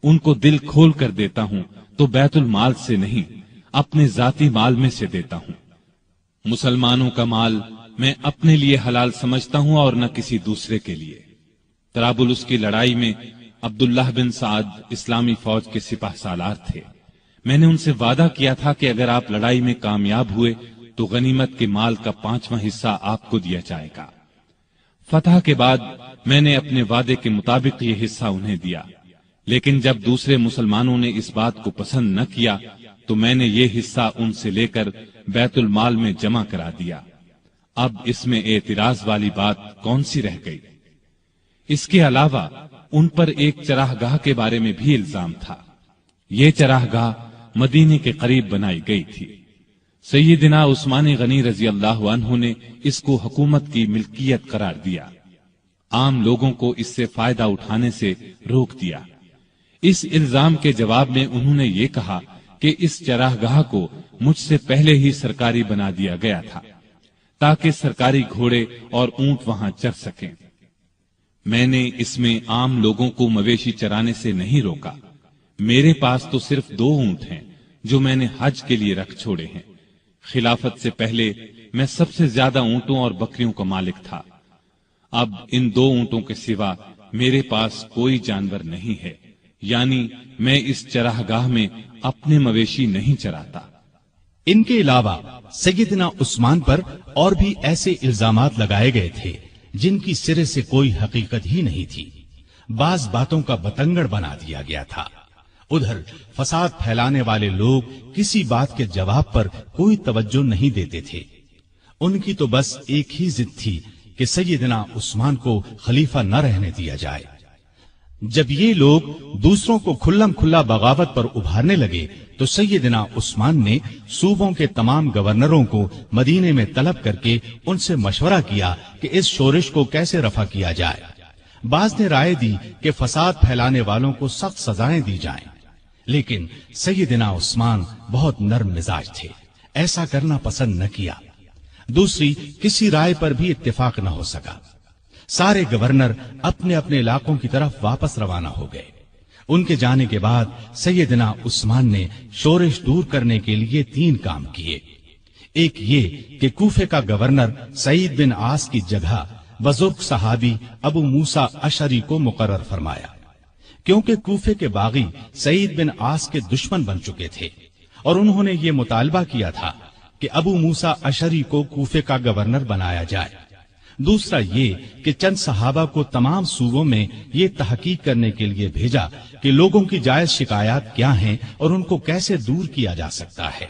ان کو دل کھول کر دیتا ہوں تو بیت المال سے نہیں، اپنے ذاتی مال میں سے دیتا ہوں۔ مسلمانوں کا مال میں اپنے لیے حلال سمجھتا ہوں اور نہ کسی دوسرے کے لیے۔ طرابلس کی لڑائی میں عبداللہ بن سعد اسلامی فوج کے سپاہ سالار تھے۔ میں نے ان سے وعدہ کیا تھا کہ اگر آپ لڑائی میں کامیاب ہوئے تو غنیمت کے مال کا 5واں حصہ آپ کو دیا جائے گا۔ فتح کے بعد میں نے اپنے وعدے کے مطابق یہ حصہ انہیں دیا، لیکن جب دوسرے مسلمانوں نے اس بات کو پسند نہ کیا تو میں نے یہ حصہ ان سے لے کر بیت المال میں جمع کرا دیا۔ اب اس میں اعتراض والی بات کون سی رہ گئی؟ اس کے علاوہ ان پر ایک چراہ گاہ کے بارے میں بھی الزام تھا۔ یہ چراہ گاہ مدینے کے قریب بنائی گئی تھی۔ سیدنا عثمان غنی رضی اللہ عنہ نے اس کو حکومت کی ملکیت قرار دیا، عام لوگوں کو اس سے فائدہ اٹھانے سے روک دیا۔ اس الزام کے جواب میں انہوں نے یہ کہا کہ اس چراہ گاہ کو مجھ سے پہلے ہی سرکاری بنا دیا گیا تھا تاکہ سرکاری گھوڑے اور اونٹ وہاں چر سکیں۔ میں نے اس میں عام لوگوں کو مویشی چرانے سے نہیں روکا۔ میرے پاس تو صرف 2 اونٹ ہیں جو میں نے حج کے لیے رکھ چھوڑے ہیں۔ خلافت سے پہلے میں سب سے زیادہ اونٹوں اور بکریوں کا مالک تھا۔ اب ان 2 اونٹوں کے سوا میرے پاس کوئی جانور نہیں ہے، یعنی میں اس چراگاہ میں اپنے مویشی نہیں چراتا۔ ان کے علاوہ سیدنا عثمان پر اور بھی ایسے الزامات لگائے گئے تھے جن کی سرے سے کوئی حقیقت ہی نہیں تھی۔ بعض باتوں کا بتنگڑ بنا دیا گیا تھا۔ ادھر فساد پھیلانے والے لوگ کسی بات کے جواب پر کوئی توجہ نہیں دیتے تھے۔ ان کی تو بس ایک ہی ضد تھی کہ سیدنا عثمان کو خلیفہ نہ رہنے دیا جائے۔ جب یہ لوگ دوسروں کو کھلم کھلا بغاوت پر ابھارنے لگے تو سیدنا عثمان نے صوبوں کے تمام گورنروں کو مدینے میں طلب کر کے ان سے مشورہ کیا کہ اس شورش کو کیسے رفع کیا جائے۔ بعض نے رائے دی کہ فساد پھیلانے والوں کو سخت سزائیں دی جائیں، لیکن سیدنا عثمان بہت نرم مزاج تھے، ایسا کرنا پسند نہ کیا۔ دوسری کسی رائے پر بھی اتفاق نہ ہو سکا۔ سارے گورنر اپنے اپنے علاقوں کی طرف واپس روانہ ہو گئے۔ ان کے جانے کے بعد سیدنا عثمان نے شورش دور کرنے کے لیے 3 کام کیے۔ ایک یہ کہ کوفے کا گورنر سعید بن عاص کی جگہ بزرگ صحابی ابو موسیٰ اشعری کو مقرر فرمایا، کیونکہ کوفے کے باغی سعید بن عاص کے دشمن بن چکے تھے اور انہوں نے یہ مطالبہ کیا تھا کہ ابو موسیٰ اشعری کو کوفے کا گورنر بنایا جائے۔ دوسرا یہ کہ چند صحابہ کو تمام صوبوں میں یہ تحقیق کرنے کے لیے بھیجا کہ لوگوں کی جائز شکایات کیا ہیں اور ان کو کیسے دور کیا جا سکتا ہے۔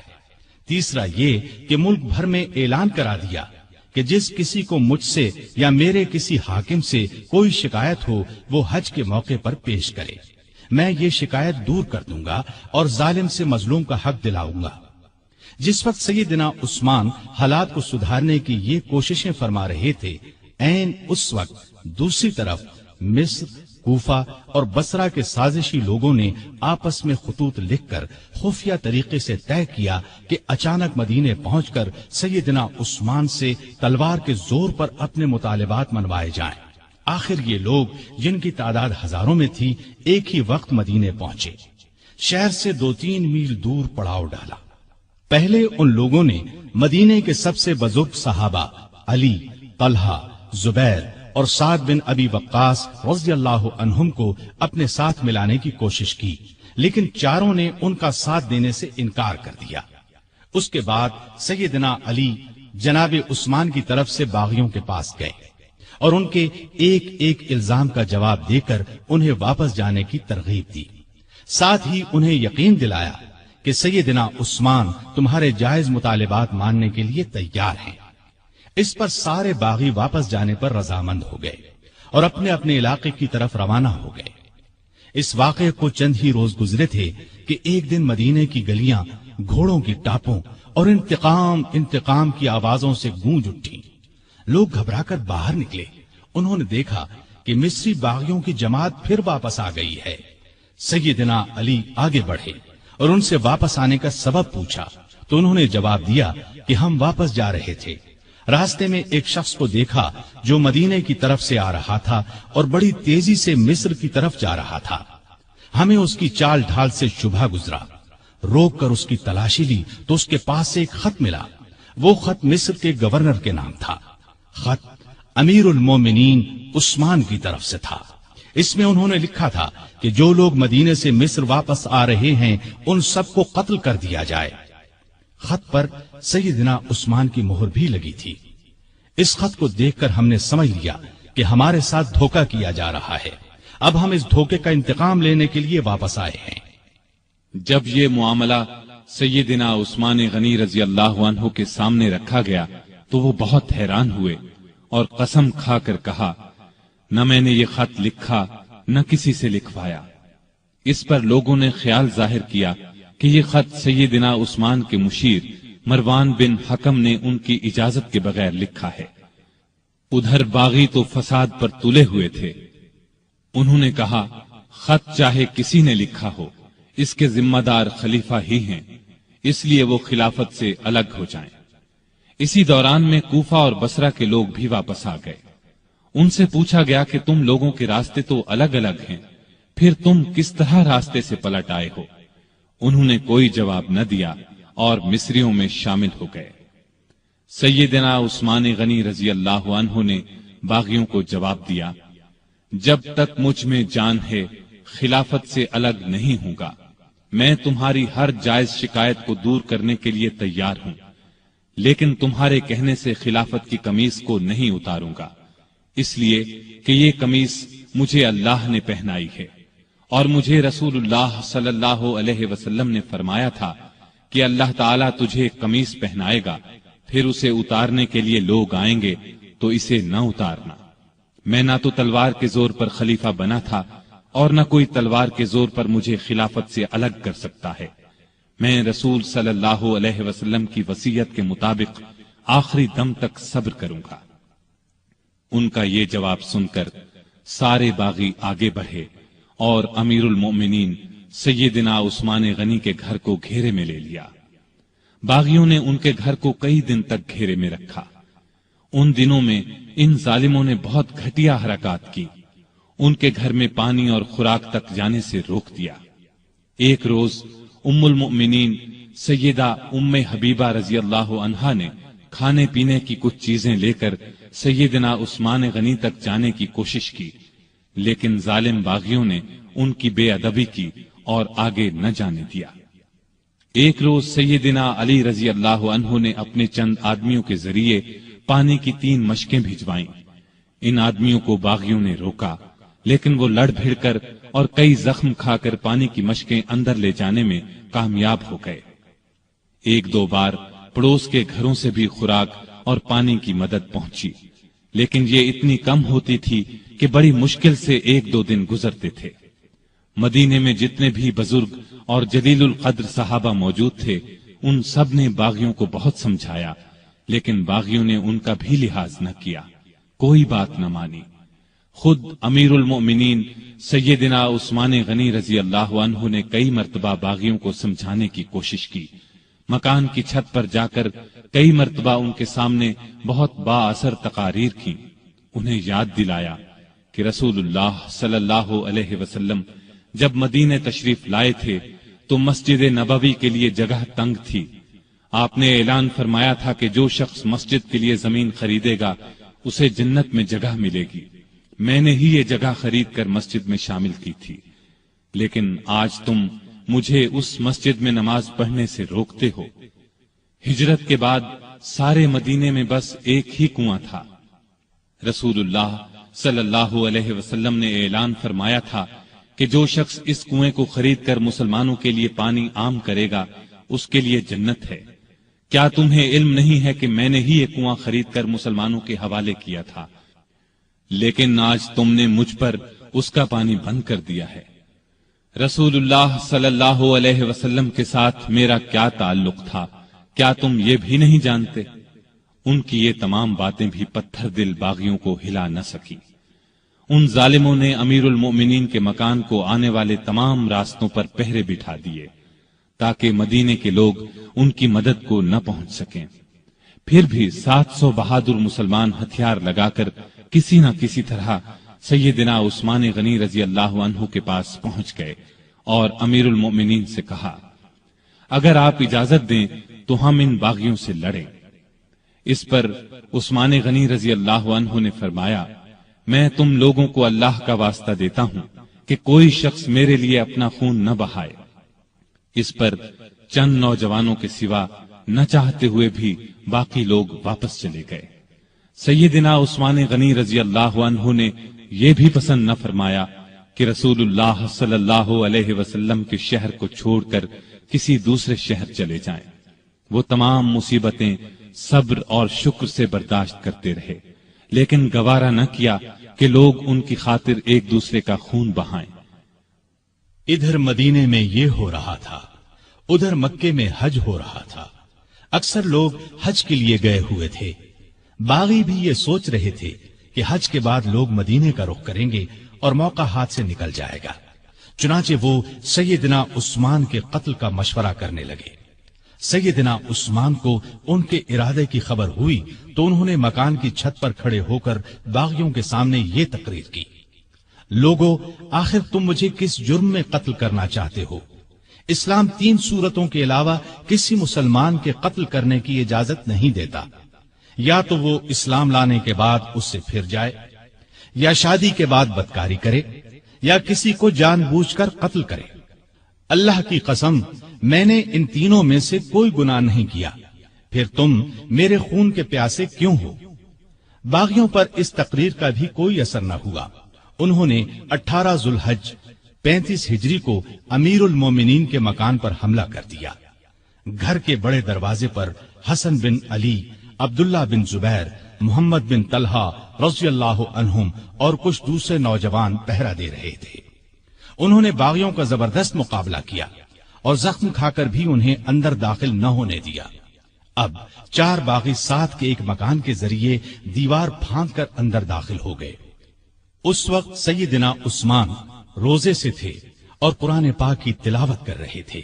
تیسرا یہ کہ ملک بھر میں اعلان کرا دیا کہ جس کسی کو مجھ سے یا میرے کسی حاکم سے کوئی شکایت ہو وہ حج کے موقع پر پیش کرے، میں یہ شکایت دور کر دوں گا اور ظالم سے مظلوم کا حق دلاؤں گا۔ جس وقت سیدنا عثمان حالات کو سدھارنے کی یہ کوششیں فرما رہے تھے، عین اس وقت دوسری طرف مصر، کوفہ اور بصرہ کے سازشی لوگوں نے آپس میں خطوط لکھ کر خفیہ طریقے سے طے کیا کہ اچانک مدینے پہنچ کر سیدنا عثمان سے تلوار کے زور پر اپنے مطالبات منوائے جائیں۔ آخر یہ لوگ جن کی تعداد ہزاروں میں تھی ایک ہی وقت مدینے پہنچے۔ شہر سے 2-3 میل دور پڑاؤ ڈالا۔ پہلے ان لوگوں نے مدینے کے سب سے بزرگ صحابہ علی، طلحہ، زبیر اور سعد بن ابی وقاص رضی اللہ عنہم کو اپنے ساتھ ملانے کی کوشش کی، لیکن چاروں نے ان کا ساتھ دینے سے انکار کر دیا۔ اس کے بعد سیدنا علی جناب عثمان کی طرف سے باغیوں کے پاس گئے اور ان کے ایک ایک الزام کا جواب دے کر انہیں واپس جانے کی ترغیب دی، ساتھ ہی انہیں یقین دلایا کہ سیدنا عثمان تمہارے جائز مطالبات ماننے کے لیے تیار ہیں۔ اس پر سارے باغی واپس جانے پر رضامند ہو گئے اور اپنے اپنے علاقے کی طرف روانہ ہو گئے۔ اس واقعے کو چند ہی روز گزرے تھے کہ ایک دن مدینے کی گلیاں گھوڑوں کی ٹاپوں اور انتقام کی آوازوں سے گونج اٹھی۔ لوگ گھبرا کر باہر نکلے۔ انہوں نے دیکھا کہ مصری باغیوں کی جماعت پھر واپس آ گئی ہے۔ سیدنا علی آگے بڑھے اور ان سے واپس آنے کا سبب پوچھا تو انہوں نے جواب دیا کہ ہم واپس جا رہے تھے، راستے میں ایک شخص کو دیکھا جو مدینے کی طرف سے آ رہا تھا اور بڑی تیزی سے مصر کی طرف جا رہا تھا۔ ہمیں اس کی چال ڈھال سے شبہ گزرا، روک کر اس کی تلاشی لی تو اس کے پاس سے ایک خط ملا۔ وہ خط مصر کے گورنر کے نام تھا۔ خط امیر المومنین عثمان کی طرف سے تھا۔ اس میں انہوں نے لکھا تھا کہ جو لوگ مدینے سے مصر واپس آ رہے ہیں ان سب کو قتل کر دیا جائے۔ خط پر سیدنا عثمان کی مہر بھی لگی تھی۔ اس خط کو دیکھ کر ہم نے سمجھ لیا کہ ہمارے ساتھ دھوکہ کیا جا رہا ہے۔ اب ہم اس دھوکے کا انتقام لینے کے لیے واپس آئے ہیں۔ جب یہ معاملہ سیدنا عثمان غنی رضی اللہ عنہ کے سامنے رکھا گیا تو وہ بہت حیران ہوئے اور قسم کھا کر کہا، نہ میں نے یہ خط لکھا نہ کسی سے لکھوایا۔ اس پر لوگوں نے خیال ظاہر کیا کہ یہ خط سیدنا عثمان کے مشیر مروان بن حکم نے ان کی اجازت کے بغیر لکھا ہے۔ ادھر باغی تو فساد پر تلے ہوئے تھے۔ انہوں نے کہا، خط چاہے کسی نے لکھا ہو، اس کے ذمہ دار خلیفہ ہی ہیں، اس لیے وہ خلافت سے الگ ہو جائیں۔ اسی دوران میں کوفہ اور بصرہ کے لوگ بھی واپس آ گئے۔ ان سے پوچھا گیا کہ تم لوگوں کے راستے تو الگ الگ ہیں، پھر تم کس طرح راستے سے پلٹ آئے ہو؟ انہوں نے کوئی جواب نہ دیا اور مصریوں میں شامل ہو گئے۔ سیدنا عثمان غنی رضی اللہ عنہ نے باغیوں کو جواب دیا، جب تک مجھ میں جان ہے خلافت سے الگ نہیں ہوں گا۔ میں تمہاری ہر جائز شکایت کو دور کرنے کے لیے تیار ہوں، لیکن تمہارے کہنے سے خلافت کی قمیص کو نہیں اتاروں گا، اس لیے کہ یہ قمیص مجھے اللہ نے پہنائی ہے، اور مجھے رسول اللہ صلی اللہ علیہ وسلم نے فرمایا تھا کہ اللہ تعالیٰ تجھے ایک قمیص پہنائے گا، پھر اسے اتارنے کے لیے لوگ آئیں گے تو اسے نہ اتارنا۔ میں نہ تو تلوار کے زور پر خلیفہ بنا تھا اور نہ کوئی تلوار کے زور پر مجھے خلافت سے الگ کر سکتا ہے۔ میں رسول صلی اللہ علیہ وسلم کی وصیت کے مطابق آخری دم تک صبر کروں گا۔ ان کا یہ جواب سن کر سارے باغی آگے بڑھے اور امیر المؤمنین سیدنا عثمان غنی کے گھر کو گھیرے میں لے لیا۔ باغیوں نے ان کے گھر کو کئی دن تک گھیرے میں رکھا۔ ان دنوں میں ان ظالموں نے بہت گھٹیا حرکات کی، ان کے گھر میں پانی اور خوراک تک جانے سے روک دیا۔ ایک روز ام المؤمنین سیدہ ام حبیبہ رضی اللہ عنہا نے کھانے پینے کی کچھ چیزیں لے کر سیدنا عثمان غنی تک جانے کی کوشش کی، لیکن ظالم باغیوں نے ان کی بے ادبی کی اور آگے نہ جانے دیا۔ ایک روز سیدنا علی رضی اللہ عنہ نے اپنے چند آدمیوں کے ذریعے پانی کی 3 مشکیں بھجوائیں۔ ان آدمیوں کو باغیوں نے روکا، لیکن وہ لڑ بھیڑ کر اور کئی زخم کھا کر پانی کی مشکیں اندر لے جانے میں کامیاب ہو گئے۔ 1-2 بار پڑوس کے گھروں سے بھی خوراک اور پانی کی مدد پہنچی، لیکن یہ اتنی کم ہوتی تھی کہ بڑی مشکل سے 1-2 دن گزرتے تھے۔ مدینے میں جتنے بھی بزرگ اور جلیل القدر صحابہ موجود تھے، ان سب نے باغیوں کو بہت سمجھایا، لیکن باغیوں نے ان کا بھی لحاظ نہ کیا، کوئی بات نہ مانی۔ خود امیر المؤمنین سیدنا عثمان غنی رضی اللہ عنہ نے کئی مرتبہ باغیوں کو سمجھانے کی کوشش کی، مکان کی چھت پر جا کر کئی مرتبہ ان کے سامنے بہت با اثر تقاریر کی، انہیں یاد دلایا کہ رسول اللہ صلی اللہ علیہ وسلم جب مدینے تشریف لائے تھے تو مسجد نبوی کے لیے جگہ تنگ تھی۔ آپ نے اعلان فرمایا تھا کہ جو شخص مسجد کے لیے زمین خریدے گا اسے جنت میں جگہ ملے گی۔ میں نے ہی یہ جگہ خرید کر مسجد میں شامل کی تھی، لیکن آج تم مجھے اس مسجد میں نماز پڑھنے سے روکتے ہو۔ ہجرت کے بعد سارے مدینے میں بس ایک ہی کنواں تھا۔ رسول اللہ صلی اللہ علیہ وسلم نے اعلان فرمایا تھا کہ جو شخص اس کنویں کو خرید کر مسلمانوں کے لیے پانی عام کرے گا اس کے لیے جنت ہے۔ کیا تمہیں علم نہیں ہے کہ میں نے ہی یہ کنواں خرید کر مسلمانوں کے حوالے کیا تھا، لیکن آج تم نے مجھ پر اس کا پانی بند کر دیا ہے۔ رسول اللہ صلی اللہ علیہ وسلم کے ساتھ میرا کیا تعلق تھا، کیا تم یہ بھی نہیں جانتے؟ ان کی یہ تمام باتیں بھی پتھر دل باغیوں کو ہلا نہ سکی۔ ان ظالموں نے امیر المؤمنین کے مکان کو آنے والے تمام راستوں پر پہرے بٹھا دیے تاکہ مدینے کے لوگ ان کی مدد کو نہ پہنچ سکیں۔ پھر بھی 700 بہادر مسلمان ہتھیار لگا کر کسی نہ کسی طرح سیدنا عثمان غنی رضی اللہ عنہ کے پاس پہنچ گئے اور امیر المؤمنین سے کہا، اگر آپ اجازت دیں تو ہم ان باغیوں سے لڑیں۔ اس پر عثمان غنی رضی اللہ عنہ نے فرمایا، میں تم لوگوں کو اللہ کا واسطہ دیتا ہوں کہ کوئی شخص میرے لیے اپنا خون نہ بہائے۔ اس پر چند نوجوانوں کے سوا نہ چاہتے ہوئے بھی باقی لوگ واپس چلے گئے۔ سیدنا عثمان غنی رضی اللہ عنہ نے یہ بھی پسند نہ فرمایا کہ رسول اللہ صلی اللہ علیہ وسلم کے شہر کو چھوڑ کر کسی دوسرے شہر چلے جائیں۔ وہ تمام مصیبتیں صبر اور شکر سے برداشت کرتے رہے، لیکن گوارا نہ کیا کہ لوگ ان کی خاطر ایک دوسرے کا خون بہائیں۔ ادھر مدینے میں یہ ہو رہا تھا، ادھر مکے میں حج ہو رہا تھا۔ اکثر لوگ حج کے لیے گئے ہوئے تھے۔ باغی بھی یہ سوچ رہے تھے کہ حج کے بعد لوگ مدینے کا رخ کریں گے اور موقع ہاتھ سے نکل جائے گا، چنانچہ وہ سیدنا عثمان کے قتل کا مشورہ کرنے لگے۔ سیدنا عثمان کو ان کے ارادے کی خبر ہوئی تو انہوں نے مکان کی چھت پر کھڑے ہو کر باغیوں کے سامنے یہ تقریر کی، لوگو، آخر تم مجھے کس جرم میں قتل کرنا چاہتے ہو؟ اسلام 3 صورتوں کے علاوہ کسی مسلمان کے قتل کرنے کی اجازت نہیں دیتا، یا تو وہ اسلام لانے کے بعد اس سے پھر جائے، یا شادی کے بعد بدکاری کرے، یا کسی کو جان بوجھ کر قتل کرے۔ اللہ کی قسم میں نے ان تینوں میں سے کوئی گناہ نہیں کیا، پھر تم میرے خون کے پیاسے کیوں ہو؟ باغیوں پر اس تقریر کا بھی کوئی اثر نہ ہوا۔ انہوں نے 18 ذوالحج 35 ہجری کو امیر المومنین کے مکان پر حملہ کر دیا۔ گھر کے بڑے دروازے پر حسن بن علی، عبداللہ بن زبیر، محمد بن طلحہ رضی اللہ عنہم اور کچھ دوسرے نوجوان پہرا دے رہے تھے۔ انہوں نے باغیوں کا زبردست مقابلہ کیا اور زخم کھا کر بھی انہیں اندر داخل نہ ہونے دیا۔ اب 4 باغی ساتھ کے ایک مکان کے ذریعے دیوار پھاند کر اندر داخل ہو گئے۔ اس وقت سیدنا عثمان روزے سے تھے اور قرآن پاک کی تلاوت کر رہے تھے۔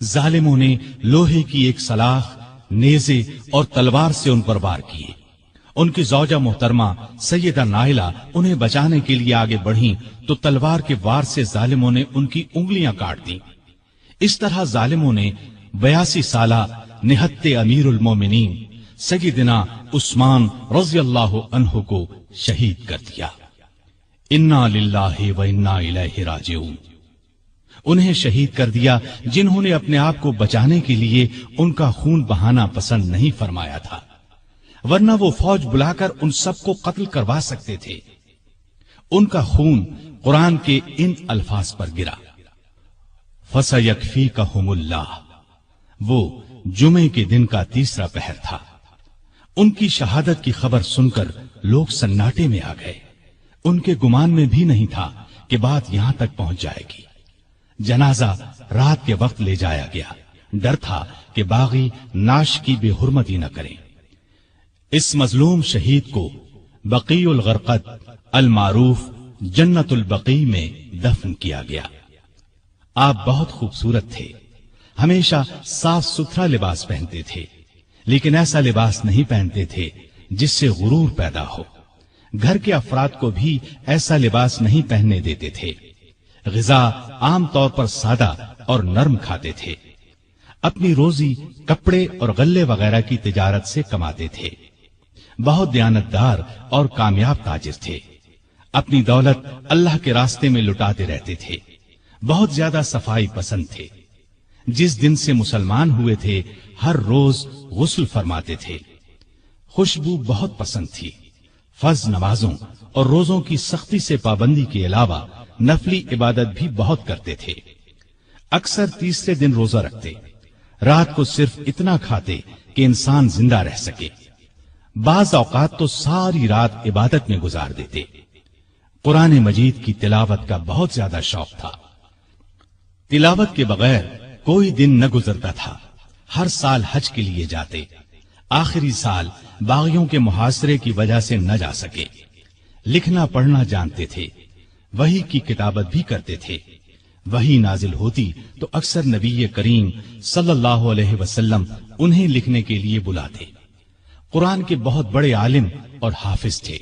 ظالموں نے لوہے کی ایک سلاخ، نیزے اور تلوار سے ان پر وار کیے۔ ان کی زوجہ محترمہ سیدہ نائلہ انہیں بچانے کے لیے آگے بڑھیں تو تلوار کے وار سے ظالموں نے ان کی انگلیاں کاٹ دیں۔ اس طرح ظالموں نے 82 سالہ نہتے امیر المومنین سیدنا عثمان رضی اللہ عنہ کو شہید کر دیا۔ انا للہ و انا الیہ راجعون۔ انہیں شہید کر دیا جنہوں نے اپنے آپ کو بچانے کے لیے ان کا خون بہانا پسند نہیں فرمایا تھا، ورنہ وہ فوج بلا کر ان سب کو قتل کروا سکتے تھے۔ ان کا خون قرآن کے ان الفاظ پر گرا، فَسَيَكْفِيكَهُمُ اللَّهُ۔ وہ جمعے کے دن کا تیسرا پہر تھا۔ ان کی شہادت کی خبر سن کر لوگ سناٹے میں آ گئے۔ ان کے گمان میں بھی نہیں تھا کہ بات یہاں تک پہنچ جائے گی۔ جنازہ رات کے وقت لے جایا گیا، ڈر تھا کہ باغی ناش کی بے حرمتی نہ کریں۔ اس مظلوم شہید کو بقیع الغرقد المعروف جنت البقیع میں دفن کیا گیا۔ آپ بہت خوبصورت تھے، ہمیشہ صاف ستھرا لباس پہنتے تھے، لیکن ایسا لباس نہیں پہنتے تھے جس سے غرور پیدا ہو۔ گھر کے افراد کو بھی ایسا لباس نہیں پہننے دیتے تھے۔ غذا عام طور پر سادہ اور نرم کھاتے تھے۔ اپنی روزی کپڑے اور غلے وغیرہ کی تجارت سے کماتے تھے۔ بہت دیانتدار اور کامیاب تاجر تھے۔ اپنی دولت اللہ کے راستے میں لٹاتے رہتے تھے۔ بہت زیادہ صفائی پسند تھے۔ جس دن سے مسلمان ہوئے تھے ہر روز غسل فرماتے تھے۔ خوشبو بہت پسند تھی۔ فرض نمازوں اور روزوں کی سختی سے پابندی کے علاوہ نفلی عبادت بھی بہت کرتے تھے۔ اکثر تیسرے دن روزہ رکھتے، رات کو صرف اتنا کھاتے کہ انسان زندہ رہ سکے۔ بعض اوقات تو ساری رات عبادت میں گزار دیتے۔ قرآن مجید کی تلاوت کا بہت زیادہ شوق تھا۔ تلاوت کے بغیر کوئی دن نہ گزرتا تھا۔ ہر سال حج کے لیے جاتے، آخری سال باغیوں کے محاصرے کی وجہ سے نہ جا سکے۔ لکھنا پڑھنا جانتے تھے، وحی کی کتابت بھی کرتے تھے۔ وحی نازل ہوتی تو اکثر نبی کریم صلی اللہ علیہ وسلم انہیں لکھنے کے لیے بلاتے۔ قرآن کے بہت بڑے عالم اور حافظ تھے۔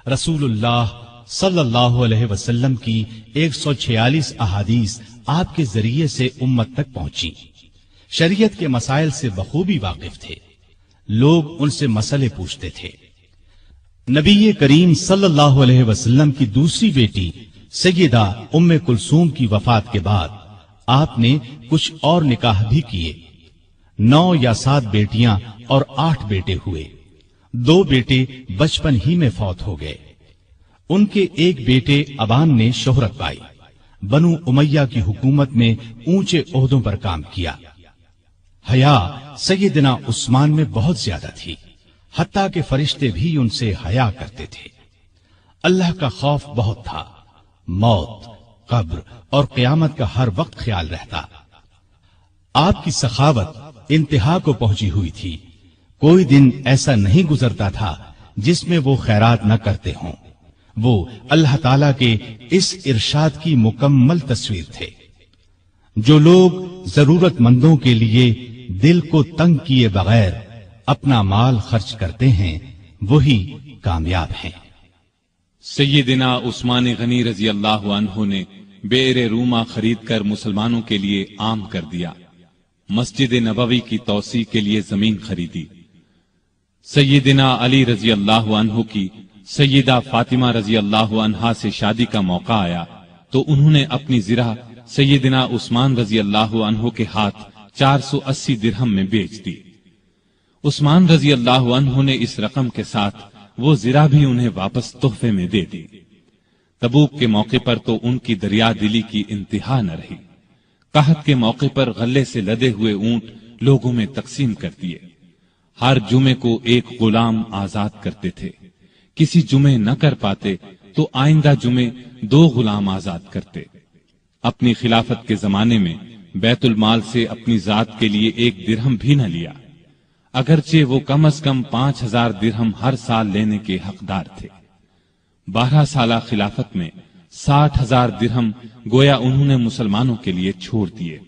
رسول اللہ صلی اللہ علیہ وسلم کی 146 احادیث آپ کے ذریعے سے امت تک پہنچی۔ شریعت کے مسائل سے بخوبی واقف تھے۔ لوگ ان سے مسئلے پوچھتے تھے۔ نبی کریم صلی اللہ علیہ وسلم کی دوسری بیٹی سیدہ ام کلثوم کی وفات کے بعد آپ نے کچھ اور نکاح بھی کیے۔ 9 یا 7 بیٹیاں اور 8 بیٹے ہوئے۔ 2 بیٹے بچپن ہی میں فوت ہو گئے۔ ان کے ایک بیٹے ابان نے شہرت پائی، بنو امیہ کی حکومت میں اونچے عہدوں پر کام کیا۔ حیا سیدنا عثمان میں بہت زیادہ تھی، حتیٰ کہ فرشتے بھی ان سے حیا کرتے تھے۔ اللہ کا خوف بہت تھا۔ موت، قبر اور قیامت کا ہر وقت خیال رہتا۔ آپ کی سخاوت انتہا کو پہنچی ہوئی تھی۔ کوئی دن ایسا نہیں گزرتا تھا جس میں وہ خیرات نہ کرتے ہوں۔ وہ اللہ تعالی کے اس ارشاد کی مکمل تصویر تھے۔ جو لوگ ضرورت مندوں کے لیے دل کو تنگ کیے بغیر اپنا مال خرچ کرتے ہیں وہی کامیاب ہیں۔ سیدنا عثمان غنی رضی اللہ عنہ نے بئر روما خرید کر مسلمانوں کے لیے عام کر دیا۔ مسجد نبوی کی توسیع کے لیے زمین خریدی۔ سیدنا علی رضی اللہ عنہ کی سیدہ فاطمہ رضی اللہ عنہا سے شادی کا موقع آیا تو انہوں نے اپنی زرہ سیدنا عثمان رضی اللہ عنہ کے ہاتھ 480 درہم میں بیچ دی۔ عثمان رضی اللہ عنہ نے اس رقم کے ساتھ وہ زرہ بھی انہیں واپس تحفے میں دے دی۔ تبوک کے موقع پر تو ان کی دریا دلی کی انتہا نہ رہی۔ قحط کے موقع پر غلے سے لدے ہوئے اونٹ لوگوں میں تقسیم کر دیے۔ ہر جمعے کو ایک غلام آزاد کرتے تھے۔ کسی جمعے نہ کر پاتے تو آئندہ جمعے 2 غلام آزاد کرتے۔ اپنی خلافت کے زمانے میں بیت المال سے اپنی ذات کے لیے 1 درہم بھی نہ لیا، اگرچہ وہ کم از کم 5000 درہم ہر سال لینے کے حقدار تھے۔ 12 سالہ خلافت میں 60,000 درہم گویا انہوں نے مسلمانوں کے لیے چھوڑ دیے۔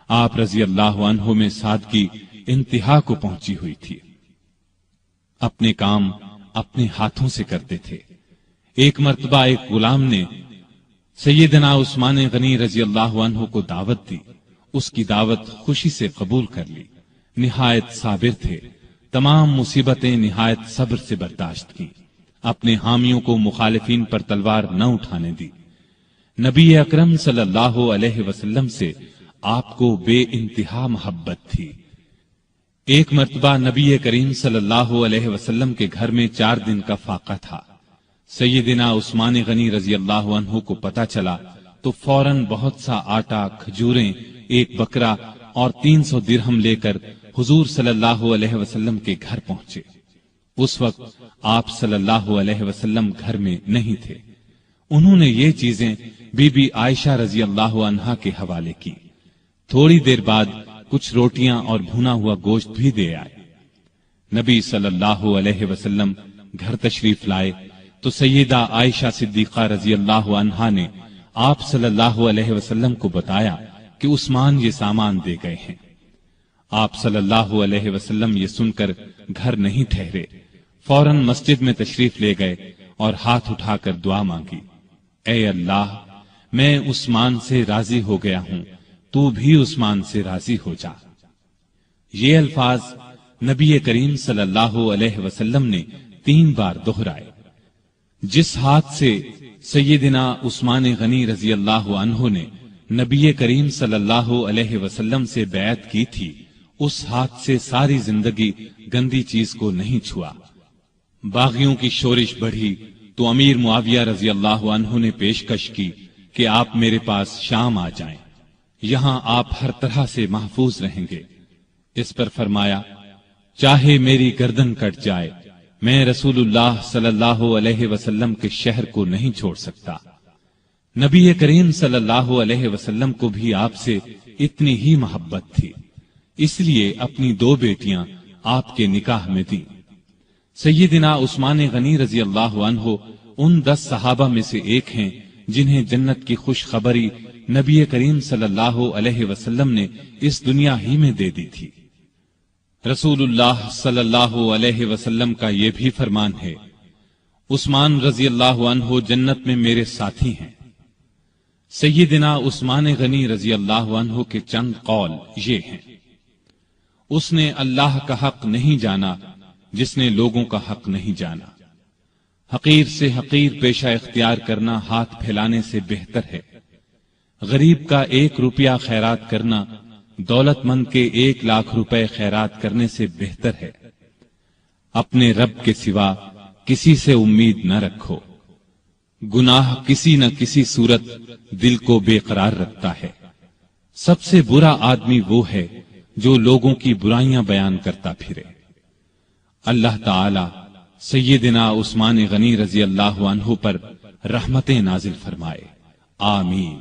آپ رضی اللہ عنہ میں سادگی انتہا کو پہنچی ہوئی تھی۔ اپنے کام اپنے ہاتھوں سے کرتے تھے۔ ایک مرتبہ ایک غلام نے سیدنا عثمان غنی رضی اللہ عنہ کو دعوت دی۔ اس کی دعوت خوشی سے قبول کر لی۔ نہایت صابر تھے، تمام مصیبتیں نہایت صبر سے برداشت کی، اپنے حامیوں کو مخالفین پر تلوار نہ اٹھانے دی۔ نبی اکرم صلی اللہ علیہ وسلم سے آپ کو بے انتہا محبت تھی۔ ایک مرتبہ نبی کریم صلی اللہ علیہ وسلم کے گھر میں 4 دن کا فاقہ تھا۔ سیدنا عثمان غنی رضی اللہ عنہ کو پتہ چلا تو فوراً بہت سا آٹا، کھجوریں، 1 بکرا اور 300 درہم لے کر حضور صلی اللہ علیہ وسلم کے گھر پہنچے۔ اس وقت آپ صلی اللہ علیہ وسلم گھر میں نہیں تھے۔ انہوں نے یہ چیزیں بی بی عائشہ رضی اللہ عنہا کے حوالے کی۔ تھوڑی دیر بعد کچھ روٹیاں اور بھنا ہوا گوشت بھی دے آئے۔ نبی صلی اللہ علیہ وسلم گھر تشریف لائے تو سیدہ عائشہ صدیقہ رضی اللہ عنہا نے آپ صلی اللہ علیہ وسلم کو بتایا کہ عثمان یہ سامان دے گئے ہیں۔ آپ صلی اللہ علیہ وسلم یہ سن کر گھر نہیں ٹھہرے، فوراً مسجد میں تشریف لے گئے اور ہاتھ اٹھا کر دعا مانگی، اے اللہ، میں عثمان سے راضی ہو گیا ہوں، تو بھی عثمان سے راضی ہو جا۔ یہ الفاظ نبی کریم صلی اللہ علیہ وسلم نے 3 بار دہرائے۔ جس ہاتھ سے سیدنا عثمان غنی رضی اللہ عنہ نے نبی کریم صلی اللہ علیہ وسلم سے بیعت کی تھی، اس ہاتھ سے ساری زندگی گندی چیز کو نہیں چھوا۔ باغیوں کی شورش بڑھی تو امیر معاویہ رضی اللہ عنہ نے پیشکش کی کہ آپ میرے پاس شام آ جائیں، یہاں آپ ہر طرح سے محفوظ رہیں گے۔ اس پر فرمایا، چاہے میری گردن کٹ جائے، میں رسول اللہ صلی اللہ علیہ وسلم کے شہر کو نہیں چھوڑ سکتا۔ نبی کریم صلی اللہ علیہ وسلم کو بھی آپ سے اتنی ہی محبت تھی، اس لیے اپنی 2 بیٹیاں آپ کے نکاح میں دیں۔ سیدنا عثمان غنی رضی اللہ عنہ ان 10 صحابہ میں سے ایک ہیں جنہیں جنت کی خوشخبری نبی کریم صلی اللہ علیہ وسلم نے اس دنیا ہی میں دے دی تھی۔ رسول اللہ صلی اللہ علیہ وسلم کا یہ بھی فرمان ہے، عثمان رضی اللہ عنہ جنت میں میرے ساتھی ہیں۔ سیدنا عثمان غنی رضی اللہ عنہ کے چند قول یہ ہیں، اس نے اللہ کا حق نہیں جانا جس نے لوگوں کا حق نہیں جانا۔ حقیر سے حقیر پیشہ اختیار کرنا ہاتھ پھیلانے سے بہتر ہے۔ غریب کا 1 روپیہ خیرات کرنا دولت مند کے 1 لاکھ روپے خیرات کرنے سے بہتر ہے۔ اپنے رب کے سوا کسی سے امید نہ رکھو۔ گناہ کسی نہ کسی صورت دل کو بے قرار رکھتا ہے۔ سب سے برا آدمی وہ ہے جو لوگوں کی برائیاں بیان کرتا پھرے۔ اللہ تعالی سیدنا عثمان غنی رضی اللہ عنہ پر رحمتیں نازل فرمائے، آمین۔